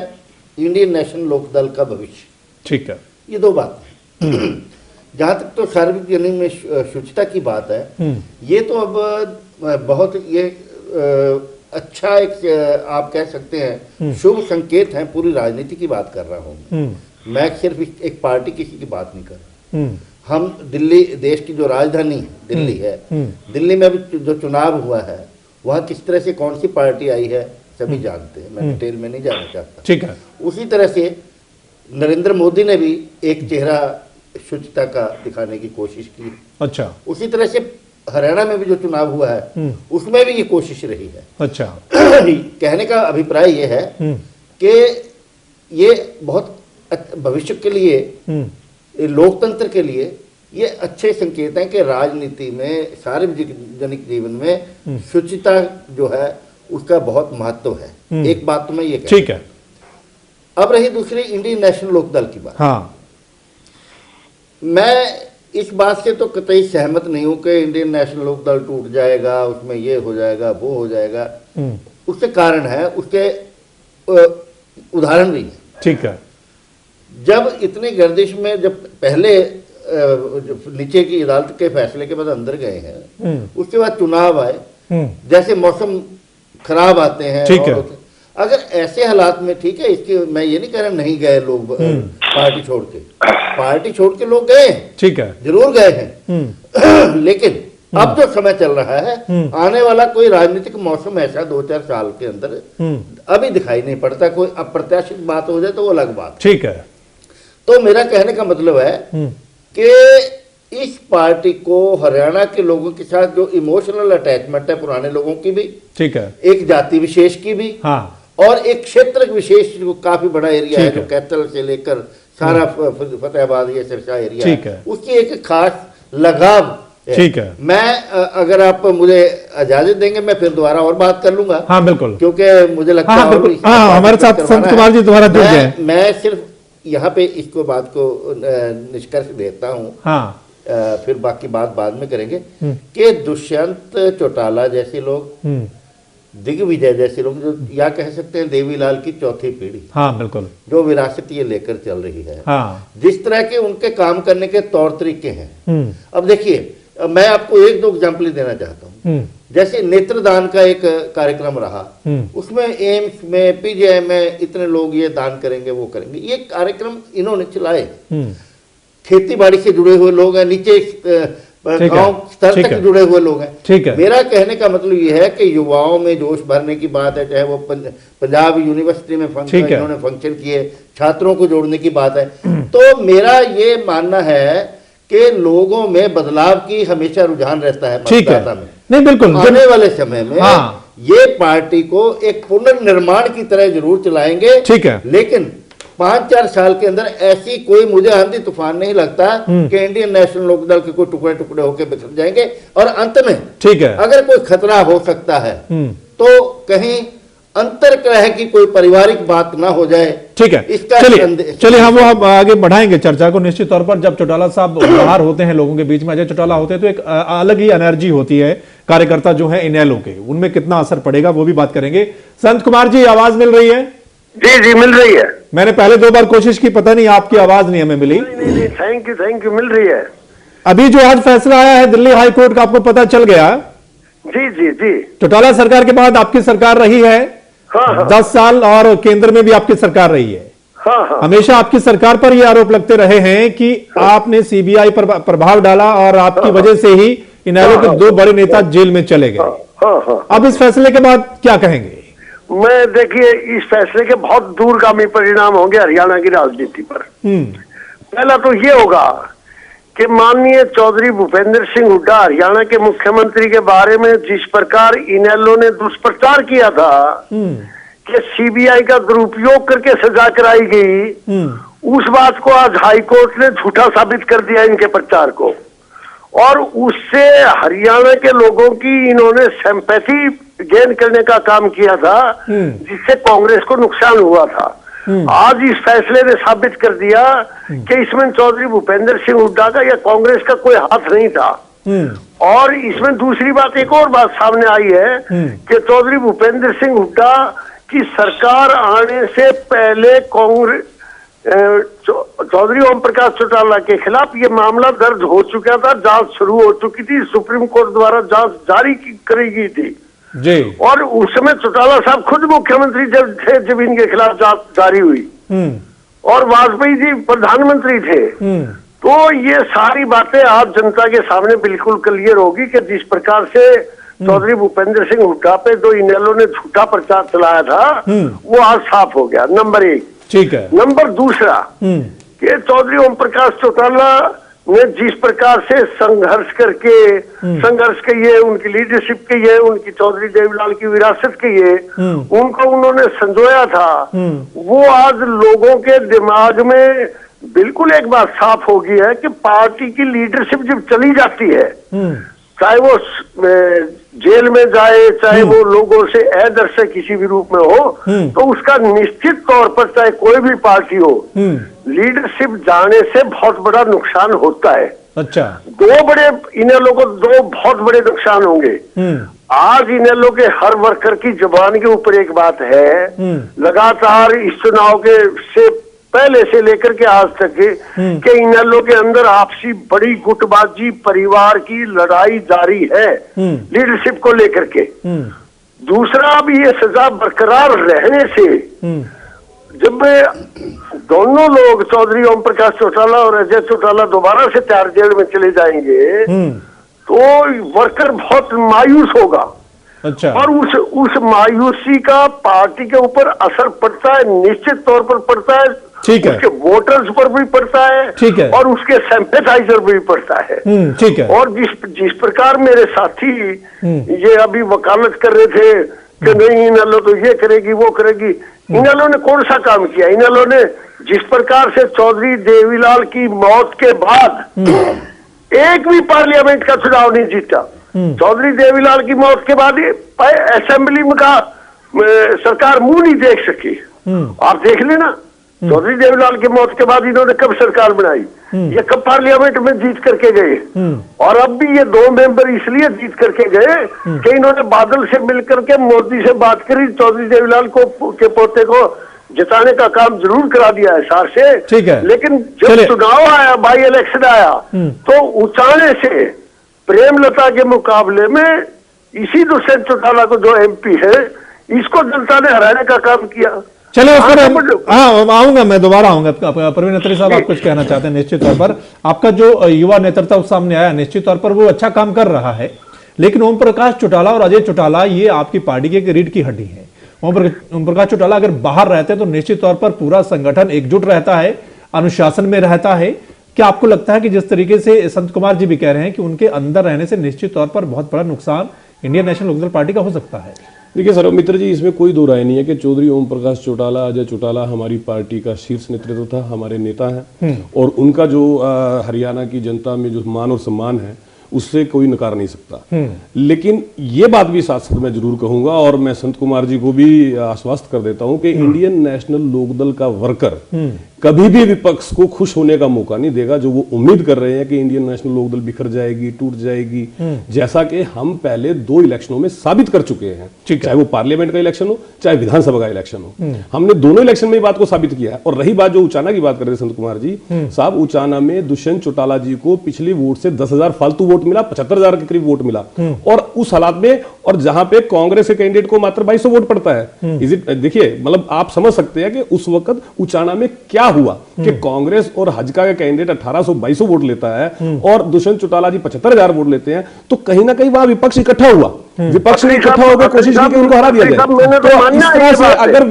इंडियन नेशनल लोकदल का भविष्य। ठीक है। ये 2 बातें हैं। जहाँ तक तो सार्वजनिक जीवन में शुचिता की बात है, ये तो अब बहुत ये अच्छा एक आप कह सकते हैं शुभ संकेत है। पूरी राजनीति की बात कर रहा हूँ मैं सिर्फ एक पार्टी किसी की बात नहीं कर रहा। हम दिल्ली, देश की जो राजधानी दिल्ली है, दिल्ली में अभी जो चुनाव हुआ है, वहाँ किस तरह से कौन सी पार्टी आई है सभी जानते हैं, मैं डिटेल में नहीं जाना चाहता। ठीक है। उसी तरह से नरेंद्र मोदी ने भी एक चेहरा शुचिता का दिखाने की कोशिश की। अच्छा। उसी तरह से हरियाणा में भी जो चुनाव हुआ है, उसमें भी ये कोशिश रही है। अच्छा। कहने का अभिप्राय ये है कि ये बहुत भविष्य के लिए, लोकतंत्र के लिए ये अच्छे संकेत हैं कि राजनीति में, सार्वजनिक जीवन में शुचिता जो है उसका बहुत महत्व है। एक बात तो मैं ये ठीक है। अब रही दूसरी इंडियन नेशनल लोकदल की बात। हाँ। मैं इस बात से तो कतई सहमत नहीं हूं कि इंडियन नेशनल लोकदल टूट जाएगा, उसमें ये हो जाएगा, वो हो जाएगा। उसके कारण है, उसके उदाहरण भी है। ठीक है। जब इतनी गर्दिश में जब पहले नीचे की अदालत के फैसले के बाद अंदर गए हैं, उसके बाद चुनाव आए, जैसे मौसम खराब आते हैं, ठीक है। अगर ऐसे हालात में, ठीक है, इसके मैं ये नहीं कह रहा नहीं गए लोग पार्टी छोड़ के लोग गए, ठीक है, जरूर गए हैं। लेकिन अब जो समय चल रहा है, आने वाला कोई राजनीतिक मौसम ऐसा 2-4 साल के अंदर अभी दिखाई नहीं पड़ता। कोई अप्रत्याशित बात हो जाए तो वो अलग बात, ठीक है। तो मेरा कहने का मतलब है कि इस पार्टी को हरियाणा के लोगों के साथ जो इमोशनल अटैचमेंट है, पुराने लोगों की भी, ठीक है, एक जाति विशेष की भी, हाँ, और एक क्षेत्र विशेष जो काफी बड़ा एरिया है, जो कैथल से लेकर सारा फतेहाबाद ये सिरसा एरिया है, उसकी एक खास लगाव, ठीक है। मैं अगर आप मुझे इजाजत देंगे, मैं फिर दोबारा और बात कर लूंगा। हाँ बिल्कुल, क्योंकि मुझे लगता है हमारे साथ संत कुमार जी दोबारा जुड़ गए। मैं सिर्फ यहाँ पे इसको बात को निष्कर्ष देता हूँ, हाँ, फिर बाकी बात बाद में करेंगे कि दुष्यंत चौटाला जैसे लोग, दिग्विजय जैसे लोग, जो या कह सकते हैं देवीलाल की चौथी पीढ़ी, हाँ बिल्कुल, जो विरासत ये लेकर चल रही है, हाँ, जिस तरह के उनके काम करने के तौर तरीके हैं। अब देखिए, मैं आपको 1-2 एग्जाम्पल देना चाहता हूँ। जैसे नेत्रदान का एक कार्यक्रम रहा, उसमें एम्स में, पीजीआई में इतने लोग ये दान करेंगे, वो करेंगे, ये कार्यक्रम इन्होंने चलाए। खेती बाड़ी से जुड़े हुए लोग हैं, नीचे गांव स्तर तक जुड़े हुए लोग हैं, ठीक है। मेरा कहने का मतलब ये है कि युवाओं में जोश भरने की बात है, चाहे वो पंजाब यूनिवर्सिटी में इन्होंने फंक्शन किए, छात्रों को जोड़ने की बात है। तो मेरा ये मानना है कि लोगों में बदलाव की हमेशा रुझान रहता है, ठीक है, में। नहीं बिल्कुल, आने वाले समय में, हाँ, ये पार्टी को एक पुनर्निर्माण की तरह जरूर चलाएंगे, ठीक है, लेकिन 5-4 साल के अंदर ऐसी कोई मुझे आंधी तूफान नहीं लगता कि इंडियन नेशनल लोकदल के कोई टुकड़े टुकड़े होकर बिखर जाएंगे, और अंत में, ठीक है, अगर कोई खतरा हो सकता है तो कहीं अंतर्कलह की कोई पारिवारिक बात ना हो जाए, ठीक है। इसका चलिए हम वो आगे बढ़ाएंगे चर्चा को। निश्चित तौर पर जब चौटाला साहब बाहर होते हैं लोगों के बीच में, अजय चौटाला होते हैं, तो एक अलग ही एनर्जी होती है कार्यकर्ता जो है इनेलो के, उनमें कितना असर पड़ेगा वो भी बात करेंगे। संत कुमार जी, आवाज मिल रही है? जी जी मिल रही है। मैंने पहले 2 बार कोशिश की, पता नहीं आपकी आवाज नहीं हमें मिली। नहीं, थैंक यू, मिल रही है। अभी जो आज फैसला आया है दिल्ली हाई कोर्ट का, आपको पता चल गया? जी। चौटाला सरकार के बाद आपकी सरकार रही है, हाँ। 10 साल, और केंद्र में भी आपकी सरकार रही है, हाँ। हमेशा आपकी सरकार पर यह आरोप लगते रहे हैं कि आपने सीबीआई पर प्रभाव डाला और आपकी वजह से ही इनेलो के 2 बड़े नेता जेल में चले गए। अब इस फैसले के बाद क्या कहेंगे? मैं देखिए, इस फैसले के बहुत दूरगामी परिणाम होंगे हरियाणा की राजनीति पर। पहला तो ये होगा कि माननीय चौधरी भूपेंद्र सिंह हुड्डा हरियाणा के मुख्यमंत्री के बारे में जिस प्रकार इनेलो ने दुष्प्रचार किया था कि सीबीआई का दुरुपयोग करके सजा कराई गई, उस बात को आज हाईकोर्ट ने झूठा साबित कर दिया इनके प्रचार को, और उससे हरियाणा के लोगों की इन्होंने सिंपैथी गेन करने का काम किया था, जिससे कांग्रेस को नुकसान हुआ था। आज इस फैसले ने साबित कर दिया कि इसमें चौधरी भूपेंद्र सिंह हुड्डा का या कांग्रेस का कोई हाथ नहीं था। और इसमें दूसरी बात, एक और बात सामने आई है कि चौधरी भूपेंद्र सिंह हुड्डा की सरकार आने से पहले कांग्रेस चौधरी ओम प्रकाश चौटाला के खिलाफ ये मामला दर्ज हो चुका था, जांच शुरू हो चुकी थी, सुप्रीम कोर्ट द्वारा जांच जारी करी गई थी जी। और उस समय चौटाला साहब खुद मुख्यमंत्री जब थे, जब इनके खिलाफ जांच जारी हुई, और वाजपेयी जी प्रधानमंत्री थे। तो ये सारी बातें आज जनता के सामने बिल्कुल क्लियर होगी कि जिस प्रकार से चौधरी भूपेंद्र सिंह हुड्डा पे जो इनेलो ने झूठा प्रचार चलाया था, वो आज साफ हो गया, नंबर 1। ठीक है। नंबर दूसरा कि चौधरी ओम प्रकाश चौटाला ने जिस प्रकार से संघर्ष के ये उनकी लीडरशिप के ये उनकी चौधरी देवीलाल की विरासत के ये उनको उन्होंने संजोया था, वो आज लोगों के दिमाग में बिल्कुल एक बात साफ हो गई है कि पार्टी की लीडरशिप जब चली जाती है, चाहे वो जेल में जाए, चाहे वो लोगों से अदर से किसी भी रूप में हो, तो उसका निश्चित तौर पर चाहे कोई भी पार्टी हो, लीडरशिप जाने से बहुत बड़ा नुकसान होता है। अच्छा, इनेलो को दो बहुत बड़े नुकसान होंगे। आज इनेलो के हर वर्कर की जुबान के ऊपर एक बात है, लगातार इस चुनाव के से पहले से लेकर के आज तक के इनेलो के अंदर आपसी बड़ी गुटबाजी, परिवार की लड़ाई जारी है लीडरशिप को लेकर के। दूसरा, अब ये सजा बरकरार रहने से जब दोनों लोग चौधरी ओम प्रकाश चौटाला और अजय चौटाला दोबारा से 4 जेल में चले जाएंगे तो वर्कर बहुत मायूस होगा। अच्छा, और उस मायूसी का पार्टी के ऊपर असर पड़ता है, निश्चित तौर पर पड़ता है। ठीक है, उसके वोटर्स पर भी पड़ता है, ठीक है, और उसके सिंपैथाइजर भी पड़ता है। ठीक है। और जिस प्रकार मेरे साथी ये अभी वकालत कर रहे थे कि नहीं इनेलो तो ये करेगी वो करेगी, इनेलो ने कौन सा काम किया? इनेलो ने जिस प्रकार से चौधरी देवीलाल की मौत के बाद एक भी पार्लियामेंट का चुनाव नहीं जीता। चौधरी देवीलाल की मौत के बाद असेंबली में का सरकार मुंह नहीं देख सकी। आप देख लेना, चौधरी देवीलाल की मौत के बाद इन्होंने कब सरकार बनाई, ये कब पार्लियामेंट में जीत करके गए। और अब भी ये 2 मेंबर इसलिए जीत करके गए कि इन्होंने बादल से मिलकर के मोदी से बात करी, चौधरी देवीलाल को के पोते को जिताने का काम जरूर करा दिया है सार से। ठीक है, लेकिन जब चुनाव आया, बाई इलेक्शन आया, तो उचाने से प्रेमलता के मुकाबले में इसी दुष्यंत चौटाला को जो एमपी है, इसको जनता ने हराने का काम किया। चलिए उस पर आऊंगा, मैं दोबारा आऊंगा। प्रवीण अत्री साहब, आप कुछ कहना चाहते हैं? निश्चित तौर पर आपका जो युवा नेतृत्व सामने आया, निश्चित तौर पर वो अच्छा काम कर रहा है, लेकिन ओम प्रकाश चौटाला और अजय चौटाला ये आपकी पार्टी के रीढ़ की हड्डी है। ओम प्रकाश चौटाला अगर बाहर रहते हैं तो निश्चित तौर पर पूरा संगठन एकजुट रहता है, अनुशासन में रहता है। क्या आपको लगता है कि जिस तरीके से संत कुमार जी भी कह रहे हैं कि उनके अंदर रहने से निश्चित तौर पर बहुत बड़ा नुकसान इंडियन नेशनल लोकदल पार्टी का हो सकता है? देखिए सर्वमित्र जी, इसमें कोई दो राय नहीं है कि चौधरी ओम प्रकाश चौटाला, अजय चौटाला हमारी पार्टी का शीर्ष नेतृत्व था, हमारे नेता हैं, और उनका जो हरियाणा की जनता में जो मान और सम्मान है उससे कोई नकार नहीं सकता। लेकिन ये बात भी साथ साथ मैं जरूर कहूंगा, और मैं संत कुमार जी को भी आश्वस्त कर देता हूं कि इंडियन नेशनल लोकदल का वर्कर कभी भी विपक्ष को खुश होने का मौका नहीं देगा। जो वो उम्मीद कर रहे हैं कि इंडियन नेशनल लोकदल बिखर जाएगी, टूट जाएगी, जैसा कि हम पहले 2 इलेक्शनों में साबित कर चुके हैं, चाहे वो पार्लियामेंट का इलेक्शन हो चाहे विधानसभा का इलेक्शन हो, हमने दोनों इलेक्शन में बात को साबित किया है। और रही बात जो उचाना की बात कर रहे थे संत कुमार जी साहब, उचाना में दुष्यंत चौटाला जी को पिछली वोट से 10,000 फालतू वोट मिला, 75,000 के करीब वोट मिला, और उस हालात में, और जहां पे कांग्रेस के कैंडिडेट को मात्र 2200 वोट पड़ता है। देखिए, मतलब आप समझ सकते हैं कि उस वक्त उचाना में क्या हुआ कि कांग्रेस और हजका का कैंडिडेट 1800-2200 वोट लेता है और दुष्यंत चौटाला जी 75,000 वोट लेते हैं, तो कहीं ना कहीं वहां विपक्ष इकट्ठा हुआ, विपक्ष ने इकट्ठा होकर कोशिश की कि उनको हरा दिया जाए। तो इस तरह से अगर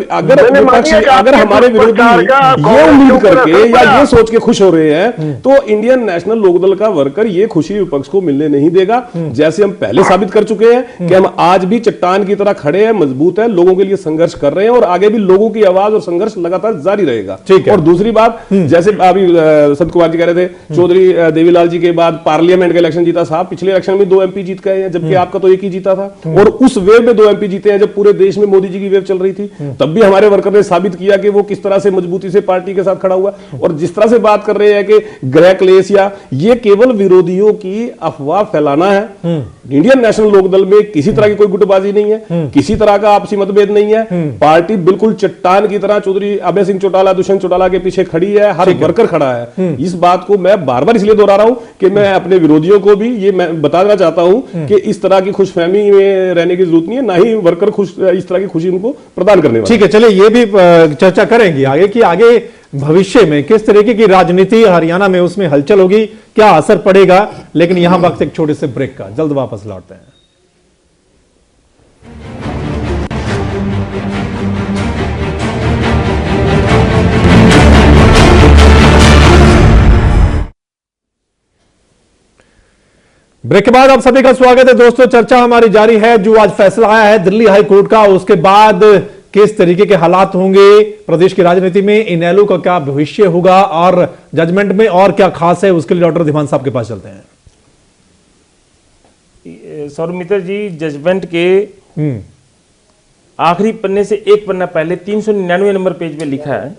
विपक्ष, अगर हमारे विरोधी ये उम्मीद करके या ये सोच के खुश हो रहे हैं, तो इंडियन नेशनल लोकदल का वर्कर ये खुशी विपक्ष को मिलने नहीं देगा। जैसे हम पहले साबित कर चुके हैं कि हम आज भी चट्टान की तरह खड़े हैं, मजबूत है, लोगों के लिए संघर्ष कर रहे हैं, और आगे भी लोगों की आवाज और संघर्ष लगातार जारी रहेगा। और दूसरी बात, जैसे अभी संत कुमार जी कह रहे थे, चौधरी देवीलाल जी के बाद पार्लियामेंट का इलेक्शन जीता। साहब, पिछले इलेक्शन में 2 एमपी जीत गए हैं, जबकि आपका तो एक ही जीता था, और उस वेव में 2 एमपी जीते हैं जब पूरे देश में मोदी जी की वेव चल रही थी। तब भी हमारे वर्कर ने साबित किया कि वो किस तरह से मजबूती से पार्टी के साथ खड़ा हुआ। और जिस तरह से बात कर रहे हैं कि गृह क्लेश, या ये केवल विरोधियों की अफवाह फैलाना है। इंडियन नेशनल लोकदल में किसी तरह की कोई गुटबाजी नहीं है, किसी तरह का आपसी मतभेद नहीं है। पार्टी बिल्कुल चट्टान की तरह चौधरी अभय सिंह चौटाला, दुष्यंत चौटाला के पीछे खड़ी है, हर वर्कर खड़ा है। इस बात को मैं बार बार इसलिए दोहरा रहा हूं कि मैं अपने विरोधियों को भी ये मैं बताना चाहता हूं कि इस तरह की खुशफहमी में रहने की जरूरत नहीं है, ना ही वर्कर इस तरह की खुशी उनको प्रदान करने वाले। ठीक है, चलिए ये भी चर्चा करेंगे आगे कि आगे भविष्य में किस तरीके की राजनीति हरियाणा में उसमें हलचल होगी, क्या असर पड़ेगा। लेकिन यहां वक्त एक छोटे से ब्रेक का, जल्द वापस लौटते हैं। ब्रेक के बाद आप सभी का स्वागत है दोस्तों। चर्चा हमारी जारी है। जो आज फैसला आया है दिल्ली हाई कोर्ट का, उसके बाद किस तरीके के हालात होंगे प्रदेश की राजनीति में, इनेलो का क्या भविष्य होगा, और जजमेंट में और क्या खास है, उसके लिए डॉक्टर धीमान साहब के पास चलते हैं। सौरभ मित्र जी जजमेंट के आखिरी पन्ने से एक पन्ना पहले 399 नंबर पेज पे लिखा है,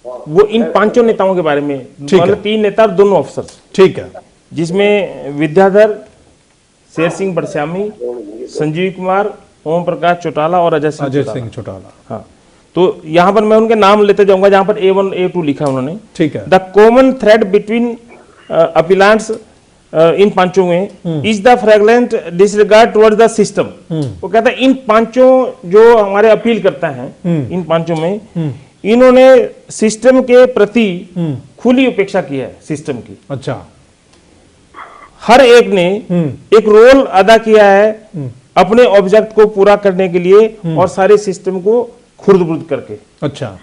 वो इन पांचों नेताओं के बारे में, मतलब 3 नेता और 2 ऑफिसर्स, ठीक है, जिसमें विद्याधर, शेर सिंह बड़श्यामी, संजीव कुमार, ओम प्रकाश चौटाला और अजय सिंह चौटाला। हाँ, तो यहाँ पर मैं उनके नाम लेते जाऊंगा, जहां पर A1 A2 लिखा उन्होंने। ठीक है। The common thread between appellants इन पांचों में is the flagrant disregard towards the system. वो कहता है इन पांचों जो हमारे अपील करता है, इन पांचों में इन्होंने सिस्टम के प्रति खुली उपेक्षा की है, सिस्टम की। अच्छा, हर एक ने एक रोल अदा किया है अपने ऑब्जेक्ट को पूरा करने के लिए और सारे सिस्टम को खुर्द-बुर्द करके। अच्छा,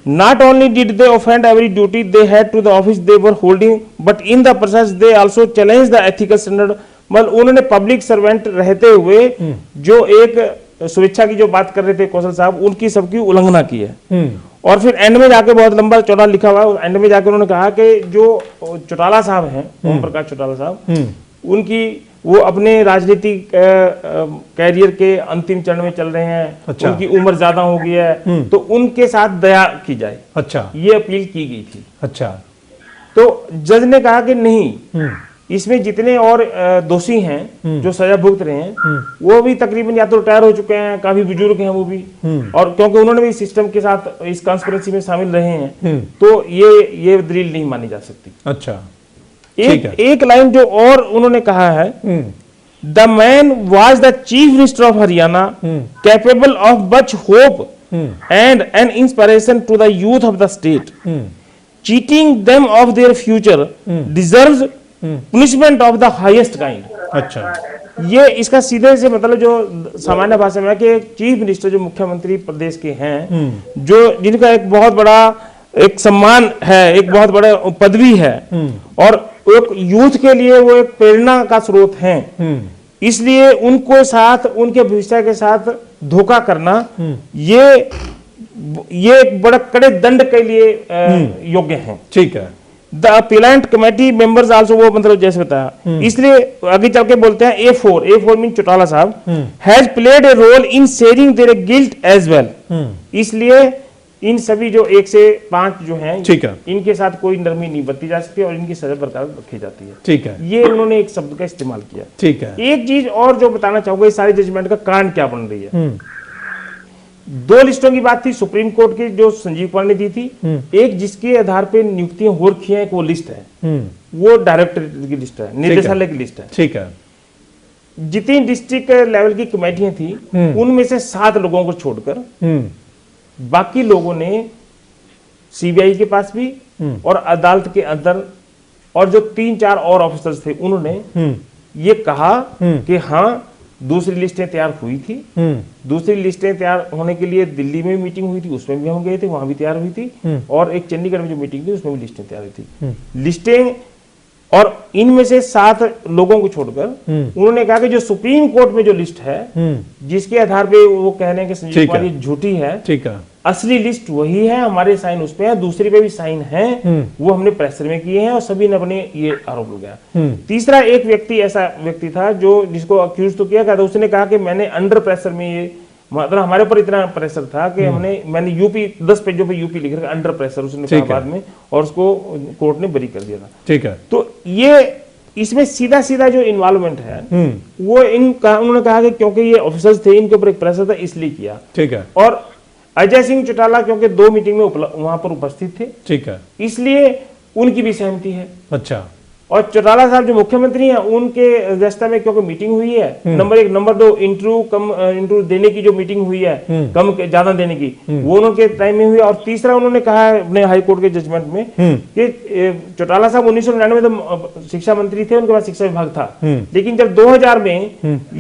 Not only did they offend every duty they had to the office they were holding, but in the process they also challenged the ethical standard। मतलब उन्होंने पब्लिक सर्वेंट रहते हुए जो एक स्वेच्छा की जो बात कर रहे थे कौशल साहब, उनकी सबकी उल्लंघना की है। और फिर एंड में जाके बहुत लंबा चौड़ा लिखा हुआ है, एंड में जाके उन्होंने कहा कि जो चौटाला साहब हैं, ओम प्रकाश चौटाला साहब, उनकी वो अपने राजनीतिक कैरियर के अंतिम चरण में चल रहे हैं। अच्छा। उनकी उम्र ज्यादा हो गई है, तो उनके साथ दया की जाए। अच्छा, ये अपील की गई थी। अच्छा, तो जज ने कहा कि नहीं, इसमें जितने और दोषी हैं जो सजा भुगत रहे हैं, वो भी तकरीबन या तो रिटायर हो चुके हैं, काफी बुजुर्ग हैं वो भी, और क्योंकि उन्होंने भी सिस्टम के साथ इस कॉन्स्पिरेसी में शामिल रहे हैं, तो ये दलील नहीं मानी जा सकती। अच्छा, एक लाइन जो और उन्होंने कहा है, the man was the chief minister of Haryana, capable of much hope and an inspiration to the youth of the state, cheating them of their future deserves punishment of the highest kind. अच्छा, ये इसका सीधे से मतलब जो सामान्य भाषा में है कि एक चीफ मिनिस्टर जो मुख्यमंत्री प्रदेश के हैं, जो जिनका एक बहुत बड़ा एक सम्मान है, एक बहुत बड़ा पदवी है, और एक यूथ के लिए वो एक प्रेरणा का स्रोत हैं, इसलिए उनको साथ उनके भविष्य के साथ धोखा करना ये एक बड़ा कड़े दंड के लिए योग्य है। ठीक है। The appellate committee members also, वो मतलब जैसे बताया, इसलिए आगे चल के बोलते हैं A4 mean Chautala sahab has played a role in sharing their guilt as well. इसलिए इन सभी जो 1 से 5 जो हैं, ठीक है, इनके साथ कोई नरमी नहीं बरती जा सकती और इनकी सजा बरकरार रखी जाती है। ठीक है, ये उन्होंने एक शब्द का इस्तेमाल किया। ठीक है। एक चीज और जो बताना चाहूंगा, इस सारी जजमेंट का कारण क्या बन रही है। 2 लिस्टों की बात थी सुप्रीम कोर्ट की, जो संजीव कुमार ने दी थी। एक जिसके आधार पे नियुक्तियां हो रखी हैं, वो लिस्ट है, वो डायरेक्टर की लिस्ट है, निदेशालय की लिस्ट है। ठीक है। जितनी डिस्ट्रिक्ट लेवल की कमेटियां थी, उनमें से 7 लोगों को छोड़कर बाकी लोगों ने सीबीआई के पास भी और अदालत के अंदर, और जो 3-4 और ऑफिसर्स थे, उन्होंने ये कहा कि हाँ दूसरी लिस्टें तैयार हुई थी। दूसरी लिस्टें तैयार होने के लिए दिल्ली में मीटिंग हुई थी, उसमें भी हम गए थे, वहां भी तैयार हुई थी, और एक चंडीगढ़ में जो मीटिंग थी उसमें भी लिस्टें तैयार हुई थी। लिस्टें, और इनमें से 7 लोगों को छोड़कर उन्होंने कहा कि जो सुप्रीम कोर्ट में जो लिस्ट है, जिसके आधार पे वो कह रहे हैं कि संजीव कुमार ये झूठी है, ठीक है, असली लिस्ट वही है, हमारे साइन उस पे है, दूसरी पे भी साइन है, वो हमने प्रेशर में किए हैं, और सभी ने अपने ये आरोप लगाया। तीसरा एक व्यक्ति, ऐसा व्यक्ति था जो जिसको अक्यूज तो किया था, उसने कहा कि मैंने अंडर प्रेशर में ये, मतलब हमारे ऊपर इतना प्रेशर था कि मैंने यूपी 10 पेजों पे यूपी लिख रखा, अंडर प्रेशर उसने कहा बाद में, और उसको कोर्ट ने बरी कर दिया था। ठीक है। तो ये इसमें सीधा सीधा जो इन्वॉल्वमेंट है वो उन्होंने कहा कि क्योंकि ये ऑफिसर्स थे, इनके ऊपर एक प्रेशर था, इसलिए किया। ठीक है। और अजय सिंह चौटाला क्योंकि 2 मीटिंग में वहां पर उपस्थित थे, ठीक है, इसलिए उनकी भी सहमति है। अच्छा। और चौटाला साहब जो मुख्यमंत्री हैं, उनके रास्ते में क्योंकि मीटिंग हुई है, नंबर 1, नंबर 2 इंटरव्यू देने की जो मीटिंग हुई है, कम ज्यादा देने की, वो उनके टाइम में हुई। और तीसरा उन्होंने कहा है अपने हाई कोर्ट के जजमेंट में कि चौटाला साहब 1999 में तो शिक्षा मंत्री थे, उनके पास शिक्षा विभाग था, लेकिन जब 2000 में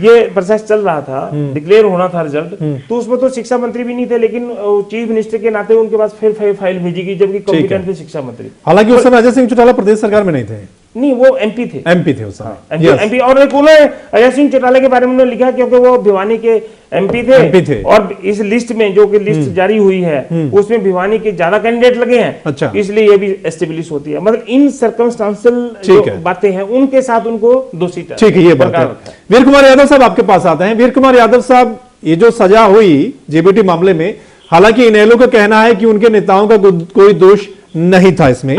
ये प्रोसेस चल रहा था, डिक्लेयर होना था रिजल्ट, तो उसमें तो शिक्षा मंत्री भी नहीं थे, लेकिन चीफ मिनिस्टर के नाते उनके पास फिर फाइल भेजी गई, जबकि कॉम्पिटेंट थे शिक्षा मंत्री। हालांकि उस समय अजय सिंह चौटाला प्रदेश सरकार में नहीं थे। नहीं, वो एमपी थे। एमपी थे उस समय। Yes. एमपी, और एक उन्होंने अजय सिंह चौटाला के बारे में उन्होंने लिखा क्योंकि वो भिवानी के एमपी थे। और इस लिस्ट में जो कि लिस्ट जारी हुई है उसमें भिवानी के ज्यादा कैंडिडेट लगे हैं। अच्छा। इसलिए ये भी एस्टेब्लिश होती है। मतलब इन सर्कमस्टांशियल जो बातें हैं उनके साथ उनको दोषी ठहराया। ठीक है, ये बात है। वीर कुमार यादव साहब आपके पास आते हैं। वीर कुमार यादव साहब, ये जो सजा हुई जेबीटी मामले में, हालांकि इनेलो का कहना है कि उनके नेताओं का कोई दोष नहीं था इसमें।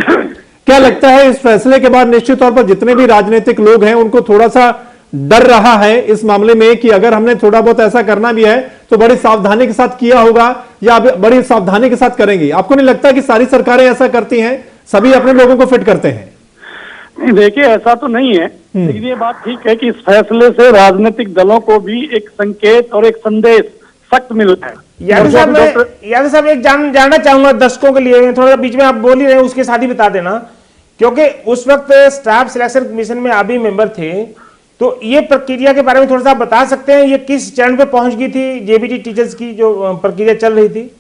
क्या लगता है इस फैसले के बाद निश्चित तौर पर जितने भी राजनीतिक लोग हैं उनको थोड़ा सा डर रहा है इस मामले में कि अगर हमने थोड़ा बहुत ऐसा करना भी है तो बड़ी सावधानी के साथ किया होगा या बड़ी सावधानी के साथ करेंगे? आपको नहीं लगता कि सारी सरकारें ऐसा करती हैं, सभी अपने लोगों को फिट करते हैं? नहीं, देखिए ऐसा तो नहीं है, लेकिन ये बात ठीक है कि इस फैसले से राजनीतिक दलों को भी एक संकेत और एक संदेश सख्त मिला है। यादव साहब एक जानना चाहूंगा दर्शकों के लिए, थोड़ा बीच में आप बोल ही रहे हैं, उसके साथ ही बता देना, क्योंकि उस वक्त स्टाफ सिलेक्शन कमीशन में आप भी मेंबर थे, तो ये प्रक्रिया के बारे में थोड़ा सा बता सकते हैं, ये किस चरण पे पहुंच गई थी जेबीटी टीचर्स की जो प्रक्रिया चल रही थी?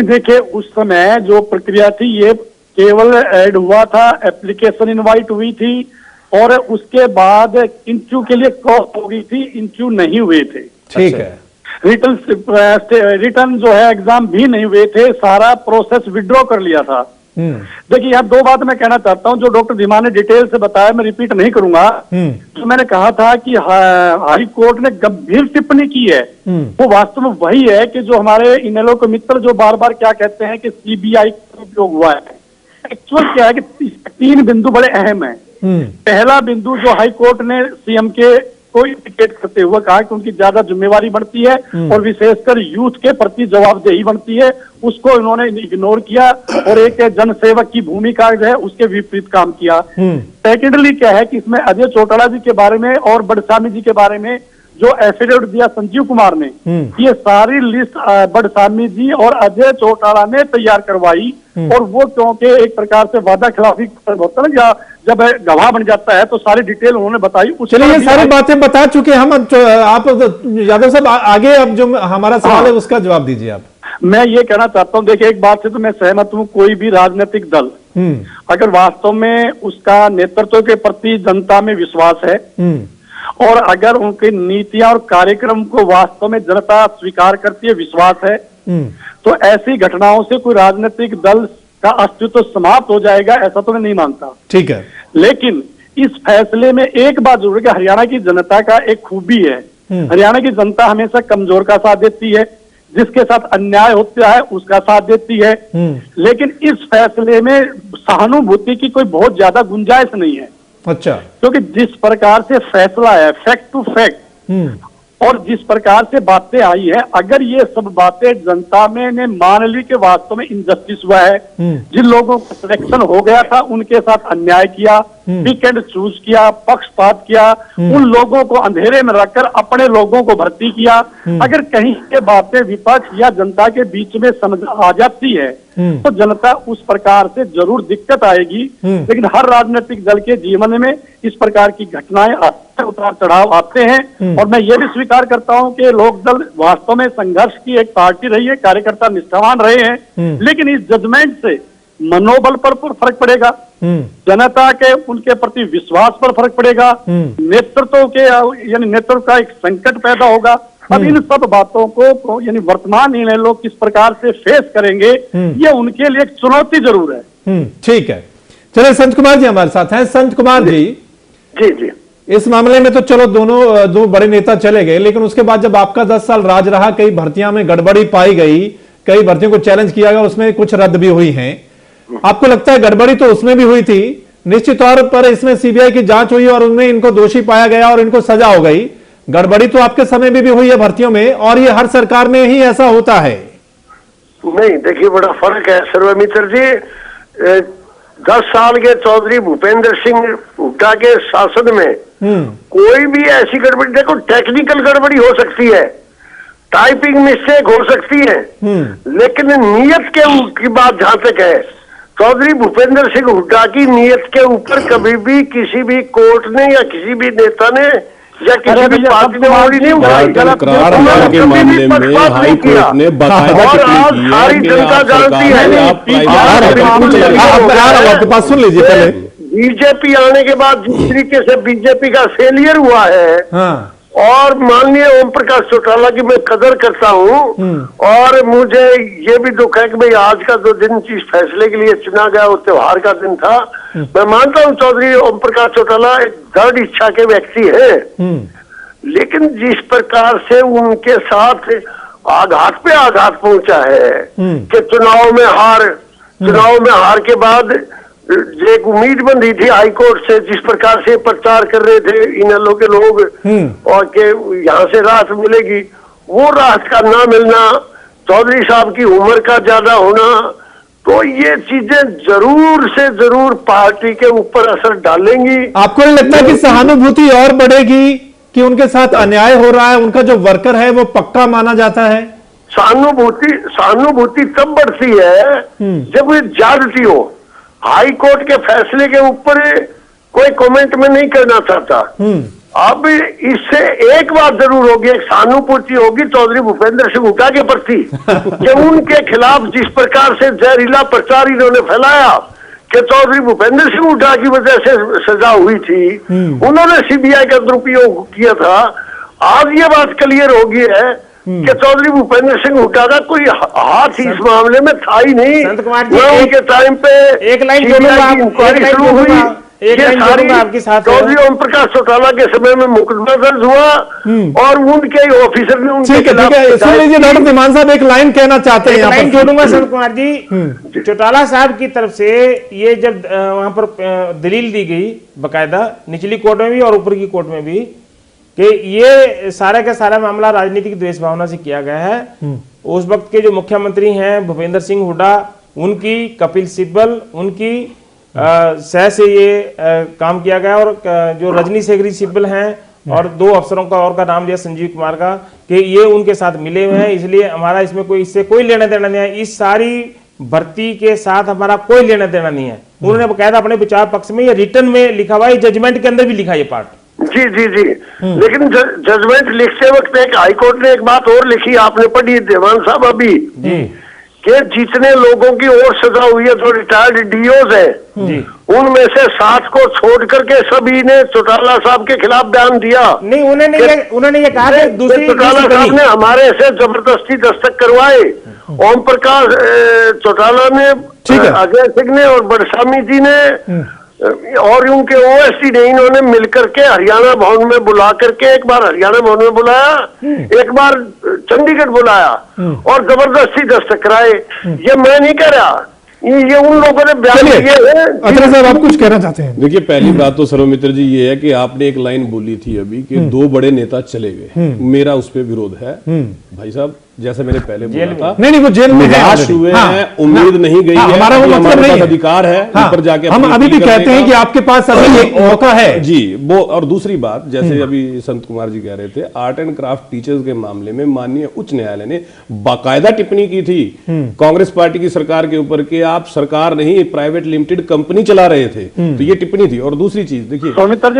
देखिए उस समय जो प्रक्रिया थी ये केवल ऐड हुआ था, एप्लीकेशन इनवाइट हुई थी और उसके बाद इंटरव्यू के लिए कॉल हो गई थी, इंटरव्यू नहीं हुए थे। ठीक है। रिटर्न जो है एग्जाम भी नहीं हुए थे, सारा प्रोसेस विड्रॉ कर लिया था। देखिए यहाँ दो बात मैं कहना चाहता हूँ जो डॉक्टर धीमान ने डिटेल से बताया, मैं रिपीट नहीं करूंगा। तो मैंने कहा था कि हाई कोर्ट ने गंभीर टिप्पणी की है, वो वास्तव में वही है कि जो हमारे इनेलो के मित्र जो बार बार क्या कहते हैं कि सीबीआई का उपयोग हुआ है। एक्चुअल क्या है कि 3 बिंदु बड़े अहम है। पहला बिंदु जो हाई कोर्ट ने सीएम के को इंडिकेट करते हुए कहा कि उनकी ज्यादा जिम्मेवारी बढ़ती है और विशेषकर यूथ के प्रति जवाबदेही बढ़ती है, उसको इन्होंने इग्नोर किया और एक जनसेवक की भूमिका जो है उसके विपरीत काम किया। सेकेंडली क्या है कि इसमें अजय चौटाला जी के बारे में और बड़सामी जी के बारे में जो एफिडेविट दिया संजीव कुमार ने, ये सारी लिस्ट बड़सामी जी और अजय चौटाला ने तैयार करवाई और वो क्योंकि एक प्रकार से वादा खिलाफी होता है ना, जब गवाह बन जाता है तो सारी डिटेल उन्होंने बताई। चलिए ये सारी बातें बता चुके हम, आप यादव साहब आगे अब जो हमारा सवाल है उसका जवाब दीजिए आप। मैं ये कहना चाहता हूँ, देखिए एक बात से तो मैं सहमत हूँ, कोई भी राजनीतिक दल अगर वास्तव में उसका नेतृत्व के प्रति जनता में विश्वास है और अगर उनकी नीतियां और कार्यक्रम को वास्तव में जनता स्वीकार करती है, विश्वास है, तो ऐसी घटनाओं से कोई राजनीतिक दल का अस्तित्व समाप्त हो जाएगा, ऐसा तो मैं नहीं मानता। ठीक है। लेकिन इस फैसले में एक बात जरूर है कि हरियाणा की जनता का एक खूबी है, हरियाणा की जनता हमेशा कमजोर का साथ देती है, जिसके साथ अन्याय होता है उसका साथ देती है। लेकिन इस फैसले में सहानुभूति की कोई बहुत ज्यादा गुंजाइश नहीं है। अच्छा। क्योंकि जिस प्रकार से फैसला है फैक्ट टू फैक्ट और जिस प्रकार से बातें आई है, अगर ये सब बातें जनता में ने मान ली कि वास्तव में इनजस्टिस हुआ है, जिन लोगों का सिलेक्शन हो गया था उनके साथ अन्याय किया, पिक एंड चूज किया, पक्षपात किया, उन लोगों को अंधेरे में रखकर अपने लोगों को भर्ती किया, अगर कहीं के बातें विपक्ष या जनता के बीच में समझ आ जाती है तो जनता उस प्रकार से जरूर दिक्कत आएगी। लेकिन हर राजनीतिक दल के जीवन में इस प्रकार की घटनाएं उतार चढ़ाव आते हैं और मैं ये भी स्वीकार करता हूं कि लोकदल वास्तव में संघर्ष की एक पार्टी रही है, कार्यकर्ता निष्ठावान रहे हैं, लेकिन इस जजमेंट से मनोबल पर फर्क पड़ेगा, जनता के उनके प्रति विश्वास पर फर्क पड़ेगा, नेतृत्व के यानी नेतृत्व का एक संकट पैदा होगा। अब इन सब बातों को यानी वर्तमान निर्णय लोग किस प्रकार से फेस करेंगे, ये उनके लिए एक चुनौती जरूर है। ठीक है। चलिए संत कुमार जी हमारे साथ हैं। संत कुमार जी, जी जी, इस मामले में तो चलो दो बड़े नेता चले गए, लेकिन उसके बाद जब आपका 10 साल राज रहा, कई भर्तियां में गड़बड़ी पाई गई, कई भर्तियों को चैलेंज किया गया, उसमें कुछ रद्द भी हुई हैं। आपको लगता है गड़बड़ी तो उसमें भी हुई थी, निश्चित तौर पर इसमें सीबीआई की जांच हुई और उनमें इनको दोषी पाया गया और इनको सजा हो गई। गड़बड़ी तो आपके समय में भी हुई है भर्तियों में, और ये हर सरकार में ही ऐसा होता है। नहीं, देखिए बड़ा फर्क है सर्वमित्र जी। 10 साल के चौधरी भूपेंद्र सिंह हुड्डा के शासन में कोई भी ऐसी गड़बड़ी, देखो टेक्निकल गड़बड़ी हो सकती है, टाइपिंग मिस्टेक हो सकती है, लेकिन नीयत की बात जहां तक है, चौधरी भूपेंद्र सिंह हुड्डा की नीयत के ऊपर कभी भी किसी भी कोर्ट ने या किसी भी नेता ने या किसी भी पार्टी ने उंगली नहीं उठाई। के मामले में हाई कोर्ट ने बाकायदा सारी जनता जानती है। आपके पास सुन लीजिए पहले। बीजेपी आने के बाद जिस तरीके से बीजेपी का फेलियर हुआ है, हाँ, और माननीय ओम प्रकाश चौटाला की मैं कदर करता हूँ, और मुझे ये भी दुख है कि भाई आज का जो दिन इस फैसले के लिए चुना गया वो त्योहार का दिन था। मैं मानता हूँ चौधरी ओम प्रकाश चौटाला एक दृढ़ इच्छा के व्यक्ति है, लेकिन जिस प्रकार से उनके साथ आघात पे आघात पहुंचा है कि चुनाव में हार के बाद एक उम्मीद बंधी थी हाईकोर्ट से, जिस प्रकार से प्रचार कर रहे थे इनेलो के लोग, और के यहाँ से राहत मिलेगी, वो राहत का ना मिलना, चौधरी साहब की उम्र का ज्यादा होना, तो ये चीजें जरूर से जरूर पार्टी के ऊपर असर डालेंगी। आपको नहीं लगता कि सहानुभूति और बढ़ेगी कि उनके साथ अन्याय हो रहा है, उनका जो वर्कर है वो पक्का माना जाता है? सहानुभूति तब बढ़ती है जब ये ज्यादती हो। हाई कोर्ट के फैसले के ऊपर कोई कमेंट में नहीं करना चाहता। अब इससे एक बात जरूर होगी, एक सहानुभूति होगी चौधरी भूपेंद्र सिंह हुड्डा के प्रति कि उनके खिलाफ जिस प्रकार से जहरीला प्रचार इन्होंने फैलाया कि चौधरी भूपेंद्र सिंह हुड्डा की वजह से सजा हुई थी, उन्होंने सीबीआई का दुरुपयोग किया था। आज ये बात क्लियर हो गई है कि चौधरी भूपेंद्र सिंह हुड्डा का कोई हाथ इस मामले में था ही नहीं। संत कुमार जी, उनके टाइम पे एक लाइन जोड़ूंगा, इंक्वायरी शुरू हुई, एक लाइन जोड़ूंगा आपके साथ। चौधरी ओम प्रकाश चौटाला के समय में मुकदमा दर्ज हुआ और उनके ऑफिसर ने उनके ठीक है, सुन लीजिए डॉक्टर धीमान साहब एक लाइन कहना चाहते हैं। एक लाइन जोड़ूंगा संत कुमार जी। चौटाला साहब की तरफ से ये जब वहां पर दलील दी गई बकायदा निचली कोर्ट में भी और ऊपर की कोर्ट में भी कि ये सारा का सारा मामला राजनीतिक द्वेष भावना से किया गया है, उस वक्त के जो मुख्यमंत्री हैं भूपेंद्र सिंह हुड्डा, उनकी, कपिल सिब्बल, उनकी सह से ये काम किया गया, और जो रजनी शेखरी सिब्बल हैं और दो अफसरों का और का नाम लिया संजीव कुमार का, कि ये उनके साथ मिले हुए हैं, इसलिए हमारा इसमें कोई इससे कोई लेना देना नहीं है, इस सारी भर्ती के साथ हमारा कोई लेना देना नहीं है। उन्होंने बकायदा अपने विचार पक्ष में या रिटर्न में लिखा हुआ है, जजमेंट के अंदर भी लिखा ये पार्ट। जी जी जी, लेकिन जजमेंट लिखते वक्त एक हाईकोर्ट ने एक बात और लिखी, आपने पढ़ी देवान साहब अभी, कि जितने लोगों की और सजा हुई है जो रिटायर्ड डीओज है, उनमें से 7 को छोड़ करके सभी ने चौटाला साहब के खिलाफ बयान दिया। नहीं, उन्होंने ये कहा कि दूसरी चौटाला साहब ने हमारे से जबरदस्ती दस्तक करवाए, ओम प्रकाश चौटाला ने, अजय सिंह ने और बड़सामी जी ने और उनके ओएसडी ने, इन्होंने मिलकर के हरियाणा भवन में बुला करके, एक बार हरियाणा भवन में बुलाया, एक बार चंडीगढ़ बुलाया और जबरदस्ती दस्तक कराए। ये मैं नहीं कह रहा, ये उन लोगों ने बयान दिए हैं। अतरे साहब आप कुछ कहना चाहते हैं? देखिए, पहली बात तो सर्वमित्र जी ये है कि आपने एक लाइन बोली थी अभी कि 2 बड़े नेता चले गए, मेरा उस पर विरोध है। भाई साहब, जैसे मैंने पहले बोला था, नहीं वो जेल में निराश हुए हैं, उम्मीद नहीं गई है, हमारा वो मतलब नहीं है, अधिकार है ऊपर जाके हम अभी भी कहते हैं कि आपके पास अभी एक मौका है जी वो। और दूसरी बात, जैसे अभी संत कुमार जी कह रहे थे, आर्ट एंड क्राफ्ट टीचर्स के मामले में माननीय उच्च न्यायालय ने बाकायदा टिप्पणी की थी कांग्रेस पार्टी की सरकार के ऊपर कि आप सरकार नहीं प्राइवेट लिमिटेड कंपनी चला रहे थे, तो ये टिप्पणी थी। और दूसरी चीज देखिए,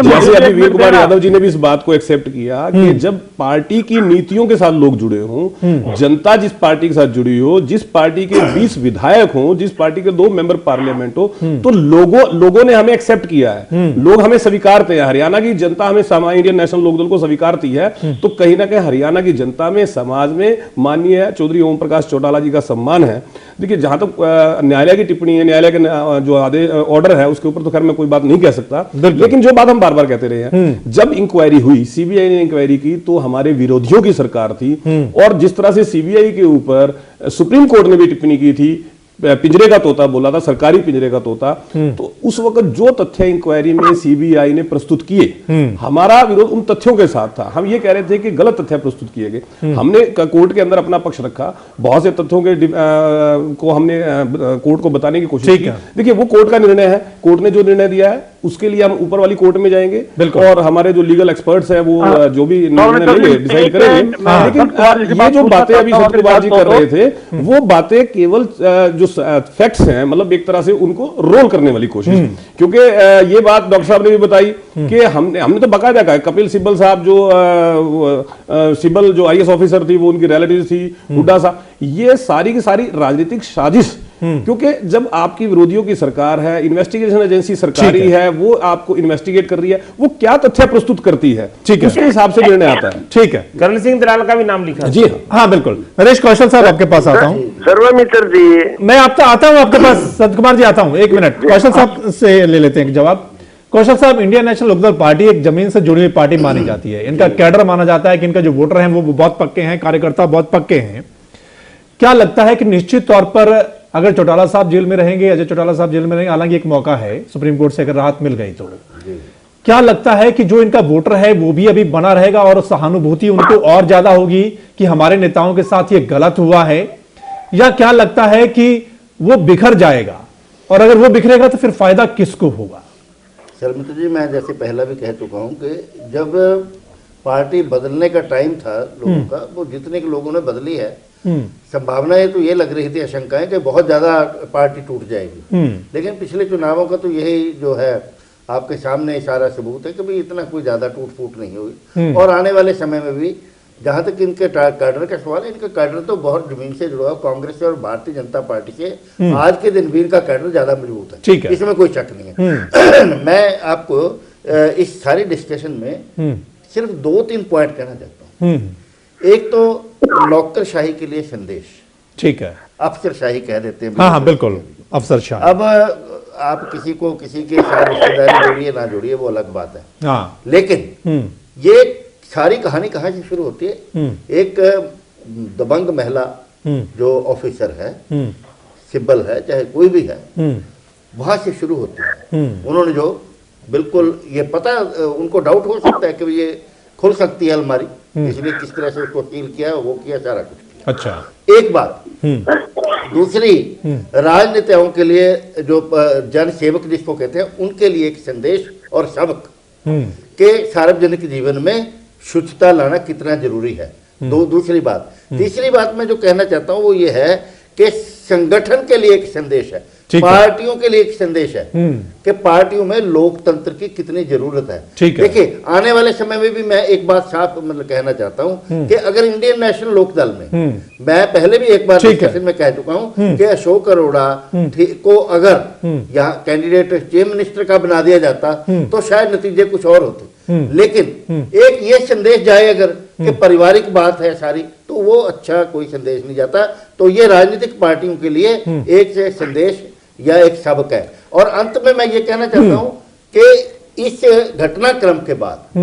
जैसे अभी वीर कुमार यादव जी ने भी इस बात को एक्सेप्ट किया कि जब पार्टी की नीतियों के साथ लोग जुड़े हों, जनता जिस पार्टी के साथ जुड़ी हो, जिस पार्टी के 20 विधायक हो, जिस पार्टी के 2 मेंबर पार्लियामेंट हो, तो लोगों ने हमें एक्सेप्ट किया है, लोग हमें स्वीकारते हैं, हरियाणा की जनता हमें इंडियन नेशनल लोकदल को स्वीकारती है। तो कहीं ना कहीं हरियाणा की जनता में, समाज में माननीय चौधरी ओम प्रकाश चौटाला जी का सम्मान है। देखिए, जहां तक न्यायालय की टिप्पणी है, न्यायालय का जो आदेश ऑर्डर है उसके ऊपर तो खैर मैं कोई बात नहीं कह सकता, लेकिन जो बात हम बार बार कहते रहे हैं, जब इंक्वायरी हुई, सीबीआई ने इंक्वायरी की, तो हमारे विरोधियों की सरकार थी, और जिस तरह से सीबीआई के ऊपर सुप्रीम कोर्ट ने भी टिप्पणी की थी, पिंजरे का तोता बोला था, सरकारी पिंजरे का तोता, तो उस वक्त जो तथ्य इंक्वायरी में सीबीआई ने प्रस्तुत किए, हमारा विरोध उन तथ्यों के साथ था। हम ये कह रहे थे कि गलत तथ्य प्रस्तुत किए गए। हमने कोर्ट के अंदर अपना पक्ष रखा, बहुत से तथ्यों के को हमने कोर्ट को बताने की कोशिश की। देखिए, वो कोर्ट का निर्णय है, कोर्ट ने जो निर्णय दिया है उसके लिए हम ऊपर वाली कोर्ट में जाएंगे, और हमारे जो लीगल एक्सपर्ट्स हैं वो जो भी निर्णय लेंगे, डिसाइड करेंगे। लेकिन ये जो बातें अभी संत कुमार जी कर रहे थे, वो बातें केवल जो फैक्ट्स हैं, मतलब एक तरह से उनको रोल करने वाली कोशिश, क्योंकि ये बात डॉक्टर साहब ने भी बताई कि हमने तो बकायदा कहा, कपिल सिब्बल साहब सिब्बल जो आईएएस ऑफिसर थी, वो उनकी रिलेटिव थी, हुड्डा साहब, ये सारी की सारी राजनीतिक साजिश क्योंकि जब आपकी विरोधियों की सरकार है, इन्वेस्टिगेशन एजेंसी सरकारी है, वो आपको इन्वेस्टिगेट कर रही है, वो क्या तथ्य प्रस्तुत करती है, ठीक है, उसके हिसाब से निर्णय आता है। ठीक है, करण सिंह दलाल का भी नाम लिखा। जी हाँ बिल्कुल। नरेश कौशल साहब आपके पास आता हूँ। सर्वमित्र जी, मैं आपका आता हूँ आपके पास, संत कुमार जी आता हूँ, एक मिनट कौशल साहब से ले लेते हैं जवाब। कौशल साहब, इंडियन नेशनल लोकदल पार्टी एक जमीन से जुड़ी हुई पार्टी मानी जाती है, इनका कैडर माना जाता है कि इनका जो वोटर हैं वो बहुत पक्के हैं, कार्यकर्ता बहुत पक्के हैं। क्या लगता है कि निश्चित तौर पर अगर चौटाला साहब जेल में रहेंगे, अजय चौटाला साहब जेल में रहेंगे, हालांकि एक मौका है सुप्रीम कोर्ट से अगर राहत मिल गई तो क्या लगता है कि जो इनका वोटर है वो भी अभी बना रहेगा और सहानुभूति उनको और ज्यादा होगी कि हमारे नेताओं के साथ ये गलत हुआ है, या क्या लगता है कि वो बिखर जाएगा, और अगर वो बिखरेगा तो फिर फायदा किसको होगा? शर्मिष्ठ जी, मैं जैसे पहला भी कह चुका हूं कि जब पार्टी बदलने का टाइम था लोगों का, वो जितने के लोगों ने बदली है, संभावनाएं तो ये लग रही थी, आशंकाएं कि बहुत ज्यादा पार्टी टूट जाएगी, लेकिन पिछले चुनावों का तो यही जो है आपके सामने सारा सबूत है कि भाई इतना कोई ज्यादा टूट फूट नहीं हुई। और आने वाले समय में भी जहां तक इनके कैडर का सवाल है, इनका कैडर तो बहुत जमीन से जुड़ा है, कांग्रेस से और भारतीय जनता पार्टी से आज के दिन भी इनका कैडर ज्यादा मजबूत है, ठीक है, इसमें कोई शक नहीं है। मैं आपको इस सारी डिस्कशन में सिर्फ 2-3 पॉइंट कहना चाहता हूँ। एक तो नौकरशाही के लिए संदेश, ठीक है, अफसरशाही कह देते हैं। हाँ हाँ बिल्कुल, अफसरशाही। अब आप किसी को किसी के साथ रिश्तेदारी जोड़िए ना जोड़िए वो अलग बात है, हाँ, लेकिन ये सारी कहानी कहाँ से शुरू होती है? एक दबंग महिला जो ऑफिसर है, सिब्बल है, चाहे कोई भी है, वहां से शुरू होती है। उन्होंने जो बिल्कुल ये पता, उनको डाउट हो सकता है कि ये खुल सकती है अलमारी, इसलिए किस तरह से उसको सील किया, वो किया, सारा कुछ किया। अच्छा, एक बात। दूसरी, राजनेताओं के लिए जो जन सेवक जिसको कहते हैं, उनके लिए एक संदेश और सबक के सार्वजनिक जीवन में शुद्धता लाना कितना जरूरी है। दूसरी बात। तीसरी बात मैं जो कहना चाहता हूं वो ये है कि संगठन के लिए एक संदेश है, पार्टियों के लिए एक संदेश है कि पार्टियों में लोकतंत्र की कितनी जरूरत है। देखिए, आने वाले समय में भी मैं एक बात साफ मतलब कहना चाहता हूं कि अगर इंडियन नेशनल लोकदल में, मैं पहले भी एक बार डिस्कशन में कह चुका हूं कि अशोक अरोड़ा को अगर यहाँ कैंडिडेट चीफ मिनिस्टर का बना दिया जाता तो शायद नतीजे कुछ और होते, लेकिन एक ये संदेश जाए अगर कि पारिवारिक बात है सारी, तो वो अच्छा कोई संदेश नहीं जाता। तो ये राजनीतिक पार्टियों के लिए एक संदेश या एक सबक है। और अंत में मैं ये कहना चाहता हूं कि इस घटनाक्रम के बाद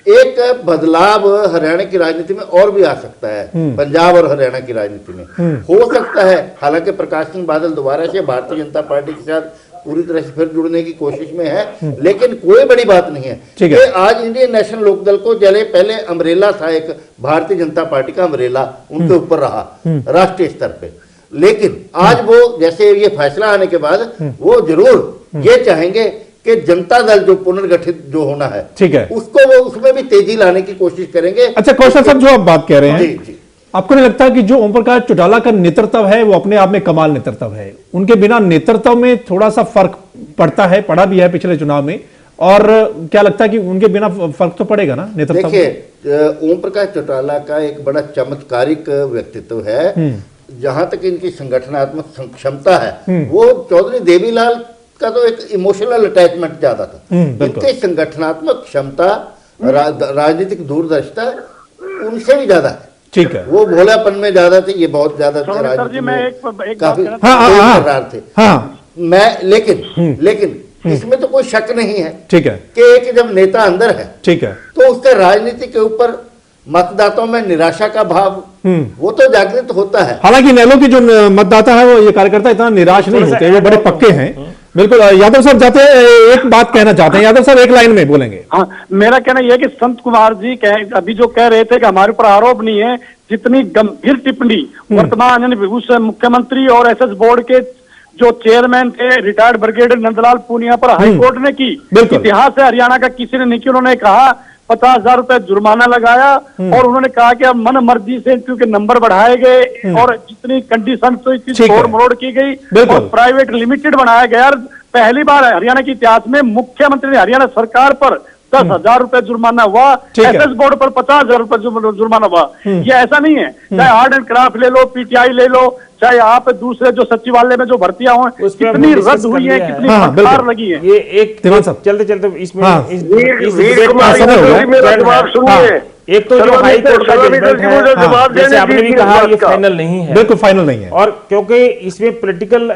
एक बदलाव हरियाणा की राजनीति में और भी आ सकता है, पंजाब और हरियाणा की राजनीति में हो सकता है। हालांकि प्रकाश सिंह बादल दोबारा से भारतीय जनता पार्टी के साथ पूरी तरह से फिर जुड़ने की कोशिश में है, लेकिन कोई बड़ी बात नहीं है कि आज इंडियन नेशनल लोकदल को जले पहले अम्ब्रेला था, एक भारतीय जनता पार्टी का अम्ब्रेला उनके ऊपर रहा राष्ट्रीय स्तर पे, लेकिन आज वो जैसे ये फैसला आने के बाद वो जरूर ये चाहेंगे कि जनता दल जो पुनर्गठित जो होना है, ठीक है, उसको वो उसमें भी तेजी लाने की कोशिश करेंगे। अच्छा कौशल साहब, जो आप बात कह रहे हैं, आपको नहीं लगता कि जो ओम प्रकाश चौटाला का नेतृत्व है वो अपने आप में कमाल नेतृत्व है? उनके बिना नेतृत्व में थोड़ा सा फर्क पड़ता है, पड़ा भी है पिछले चुनाव में, और क्या लगता है कि उनके बिना फर्क तो पड़ेगा ना नेतृत्व? देखिए, ओम प्रकाश चौटाला का एक बड़ा चमत्कारिक व्यक्तित्व है। जहां तक इनकी संगठनात्मक क्षमता है, वो चौधरी देवीलाल का तो एक इमोशनल अटैचमेंट ज्यादा था। इनकी संगठनात्मक क्षमता, राजनीतिक दूरदर्शिता उनसे भी ज्यादा है, ठीक है। वो भोलापन में ज्यादा थे, ये बहुत ज्यादा थे, राजनीति में काफी थे। मैं लेकिन इसमें तो कोई शक नहीं है, ठीक है, कि एक जब नेता अंदर है, ठीक है, तो उसके राजनीति के ऊपर मतदाताओं में निराशा का भाव वो तो जागृत होता है। हालांकि नैलो की जो मतदाता है वो, ये कार्यकर्ता इतना निराश नहीं होते, वो बड़े पक्के हैं। बिल्कुल। यादव साहब जाते एक बात कहना चाहते हैं, यादव साहब एक लाइन में बोलेंगे। हाँ, मेरा कहना यह है कि संत कुमार जी अभी जो कह रहे थे कि हमारे ऊपर आरोप नहीं है, जितनी गंभीर टिप्पणी वर्तमान उस मुख्यमंत्री और एसएस बोर्ड के जो चेयरमैन थे रिटायर्ड ब्रिगेडियर नंदलाल पूनिया पर हाईकोर्ट ने की, इतिहास है हरियाणा का किसी ने नहीं की। उन्होंने कहा 50,000 रुपए जुर्माना लगाया और उन्होंने कहा कि अब मन मर्जी से क्योंकि नंबर बढ़ाए गए और जितनी कंडीशन तो इसकी तोड़ मरोड़ की गई और प्राइवेट लिमिटेड बनाया गया। पहली बार हरियाणा के इतिहास में मुख्यमंत्री ने हरियाणा सरकार पर 10,000 रुपए जुर्माना हुआ, ठीक है। एसएस बोर्ड पर 50,000 रुपए जुर्माना हुआ। ये ऐसा नहीं है, चाहे आर्ट एंड क्राफ्ट ले लो, पीटीआई ले लो, चाहे यहाँ पे दूसरे जो सचिवालय में जो भर्तियां हुए, उस पे कितनी हमने रद्द discuss हुई कर है, लिया है। कितनी हाँ, बिल्कुल। सरकार लगी है। ये एक तिवारी साहब। चलते चलते इसमें हाँ। इस वीर debate कुमार का ऐसा नहीं होगा। जी, मेरा जवाब सुनिए। एक तो जो हाई कोर्ट का जजमेंट है, मुझे जवाब जैसे देने आपने भी दीजिए कहा, इस ये बात का। फाइनल नहीं है, बिल्कुल फाइनल नहीं है। और क्योंकि इसमें पॉलिटिकल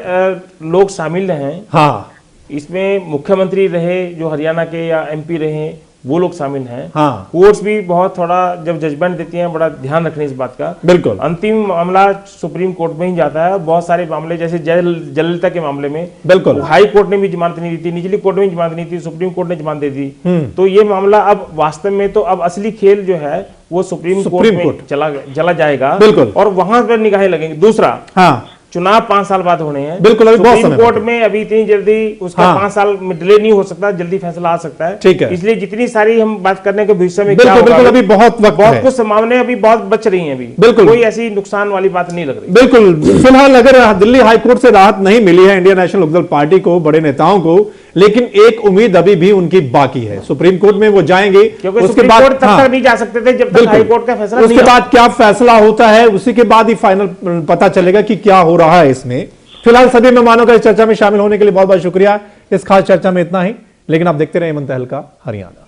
लोग शामिल हैं, हाँ इसमें मुख्यमंत्री रहे जो हरियाणा के या एमपी रहे, वो लोग शामिल हैं। हाँ। कोर्ट्स भी बहुत थोड़ा जब जजमेंट देती हैं, बड़ा ध्यान रखने इस बात का। बिल्कुल। अंतिम मामला सुप्रीम कोर्ट में ही जाता है। बहुत सारे मामले जैसे जयललिता के मामले में बिल्कुल। हाई कोर्ट ने भी जमानत नहीं दी थी, निचली कोर्ट में भी जमानत नहीं थी, सुप्रीम कोर्ट ने जमानत दे दी। तो ये मामला अब वास्तव में तो अब असली खेल जो है वो सुप्रीम कोर्ट में चला जाएगा। बिल्कुल। और वहां पर निगाहें लगेंगी। दूसरा, हाँ चुनाव 5 साल बाद होने हैं। बिल्कुल, अभी बहुत सुप्रीम समय कोर्ट बाकी में अभी इतनी जल्दी उसका हाँ। 5 साल में डिले नहीं हो सकता, जल्दी फैसला आ सकता है। ठीक है। इसलिए जितनी सारी हम बात करने के भविष्य में क्या बिल्कुल होगा, बिल्कुल, अभी बहुत वक्त है। कुछ संभावनाएं अभी बहुत बच रही हैं। अभी बिल्कुल। कोई ऐसी नुकसान वाली बात नहीं लग रही। बिल्कुल। फिलहाल अगर दिल्ली हाईकोर्ट से राहत नहीं मिली है इंडियन नेशनल लोकदल पार्टी को, बड़े नेताओं को, लेकिन एक उम्मीद अभी भी उनकी बाकी है, सुप्रीम कोर्ट में वो जाएंगे। क्योंकि उसके सुप्रीम बाद कोर्ट तब हाँ, तक नहीं जा सकते थे जब तक बिल्कुल। हाई कोर्ट का फैसला उसके नहीं बाद क्या फैसला होता है, उसी के बाद ही फाइनल पता चलेगा कि क्या हो रहा है इसमें। फिलहाल सभी मेहमानों का इस चर्चा में शामिल होने के लिए बहुत बहुत शुक्रिया। इस खास चर्चा में इतना ही, लेकिन आप देखते रहे मन तहलका हरियाणा।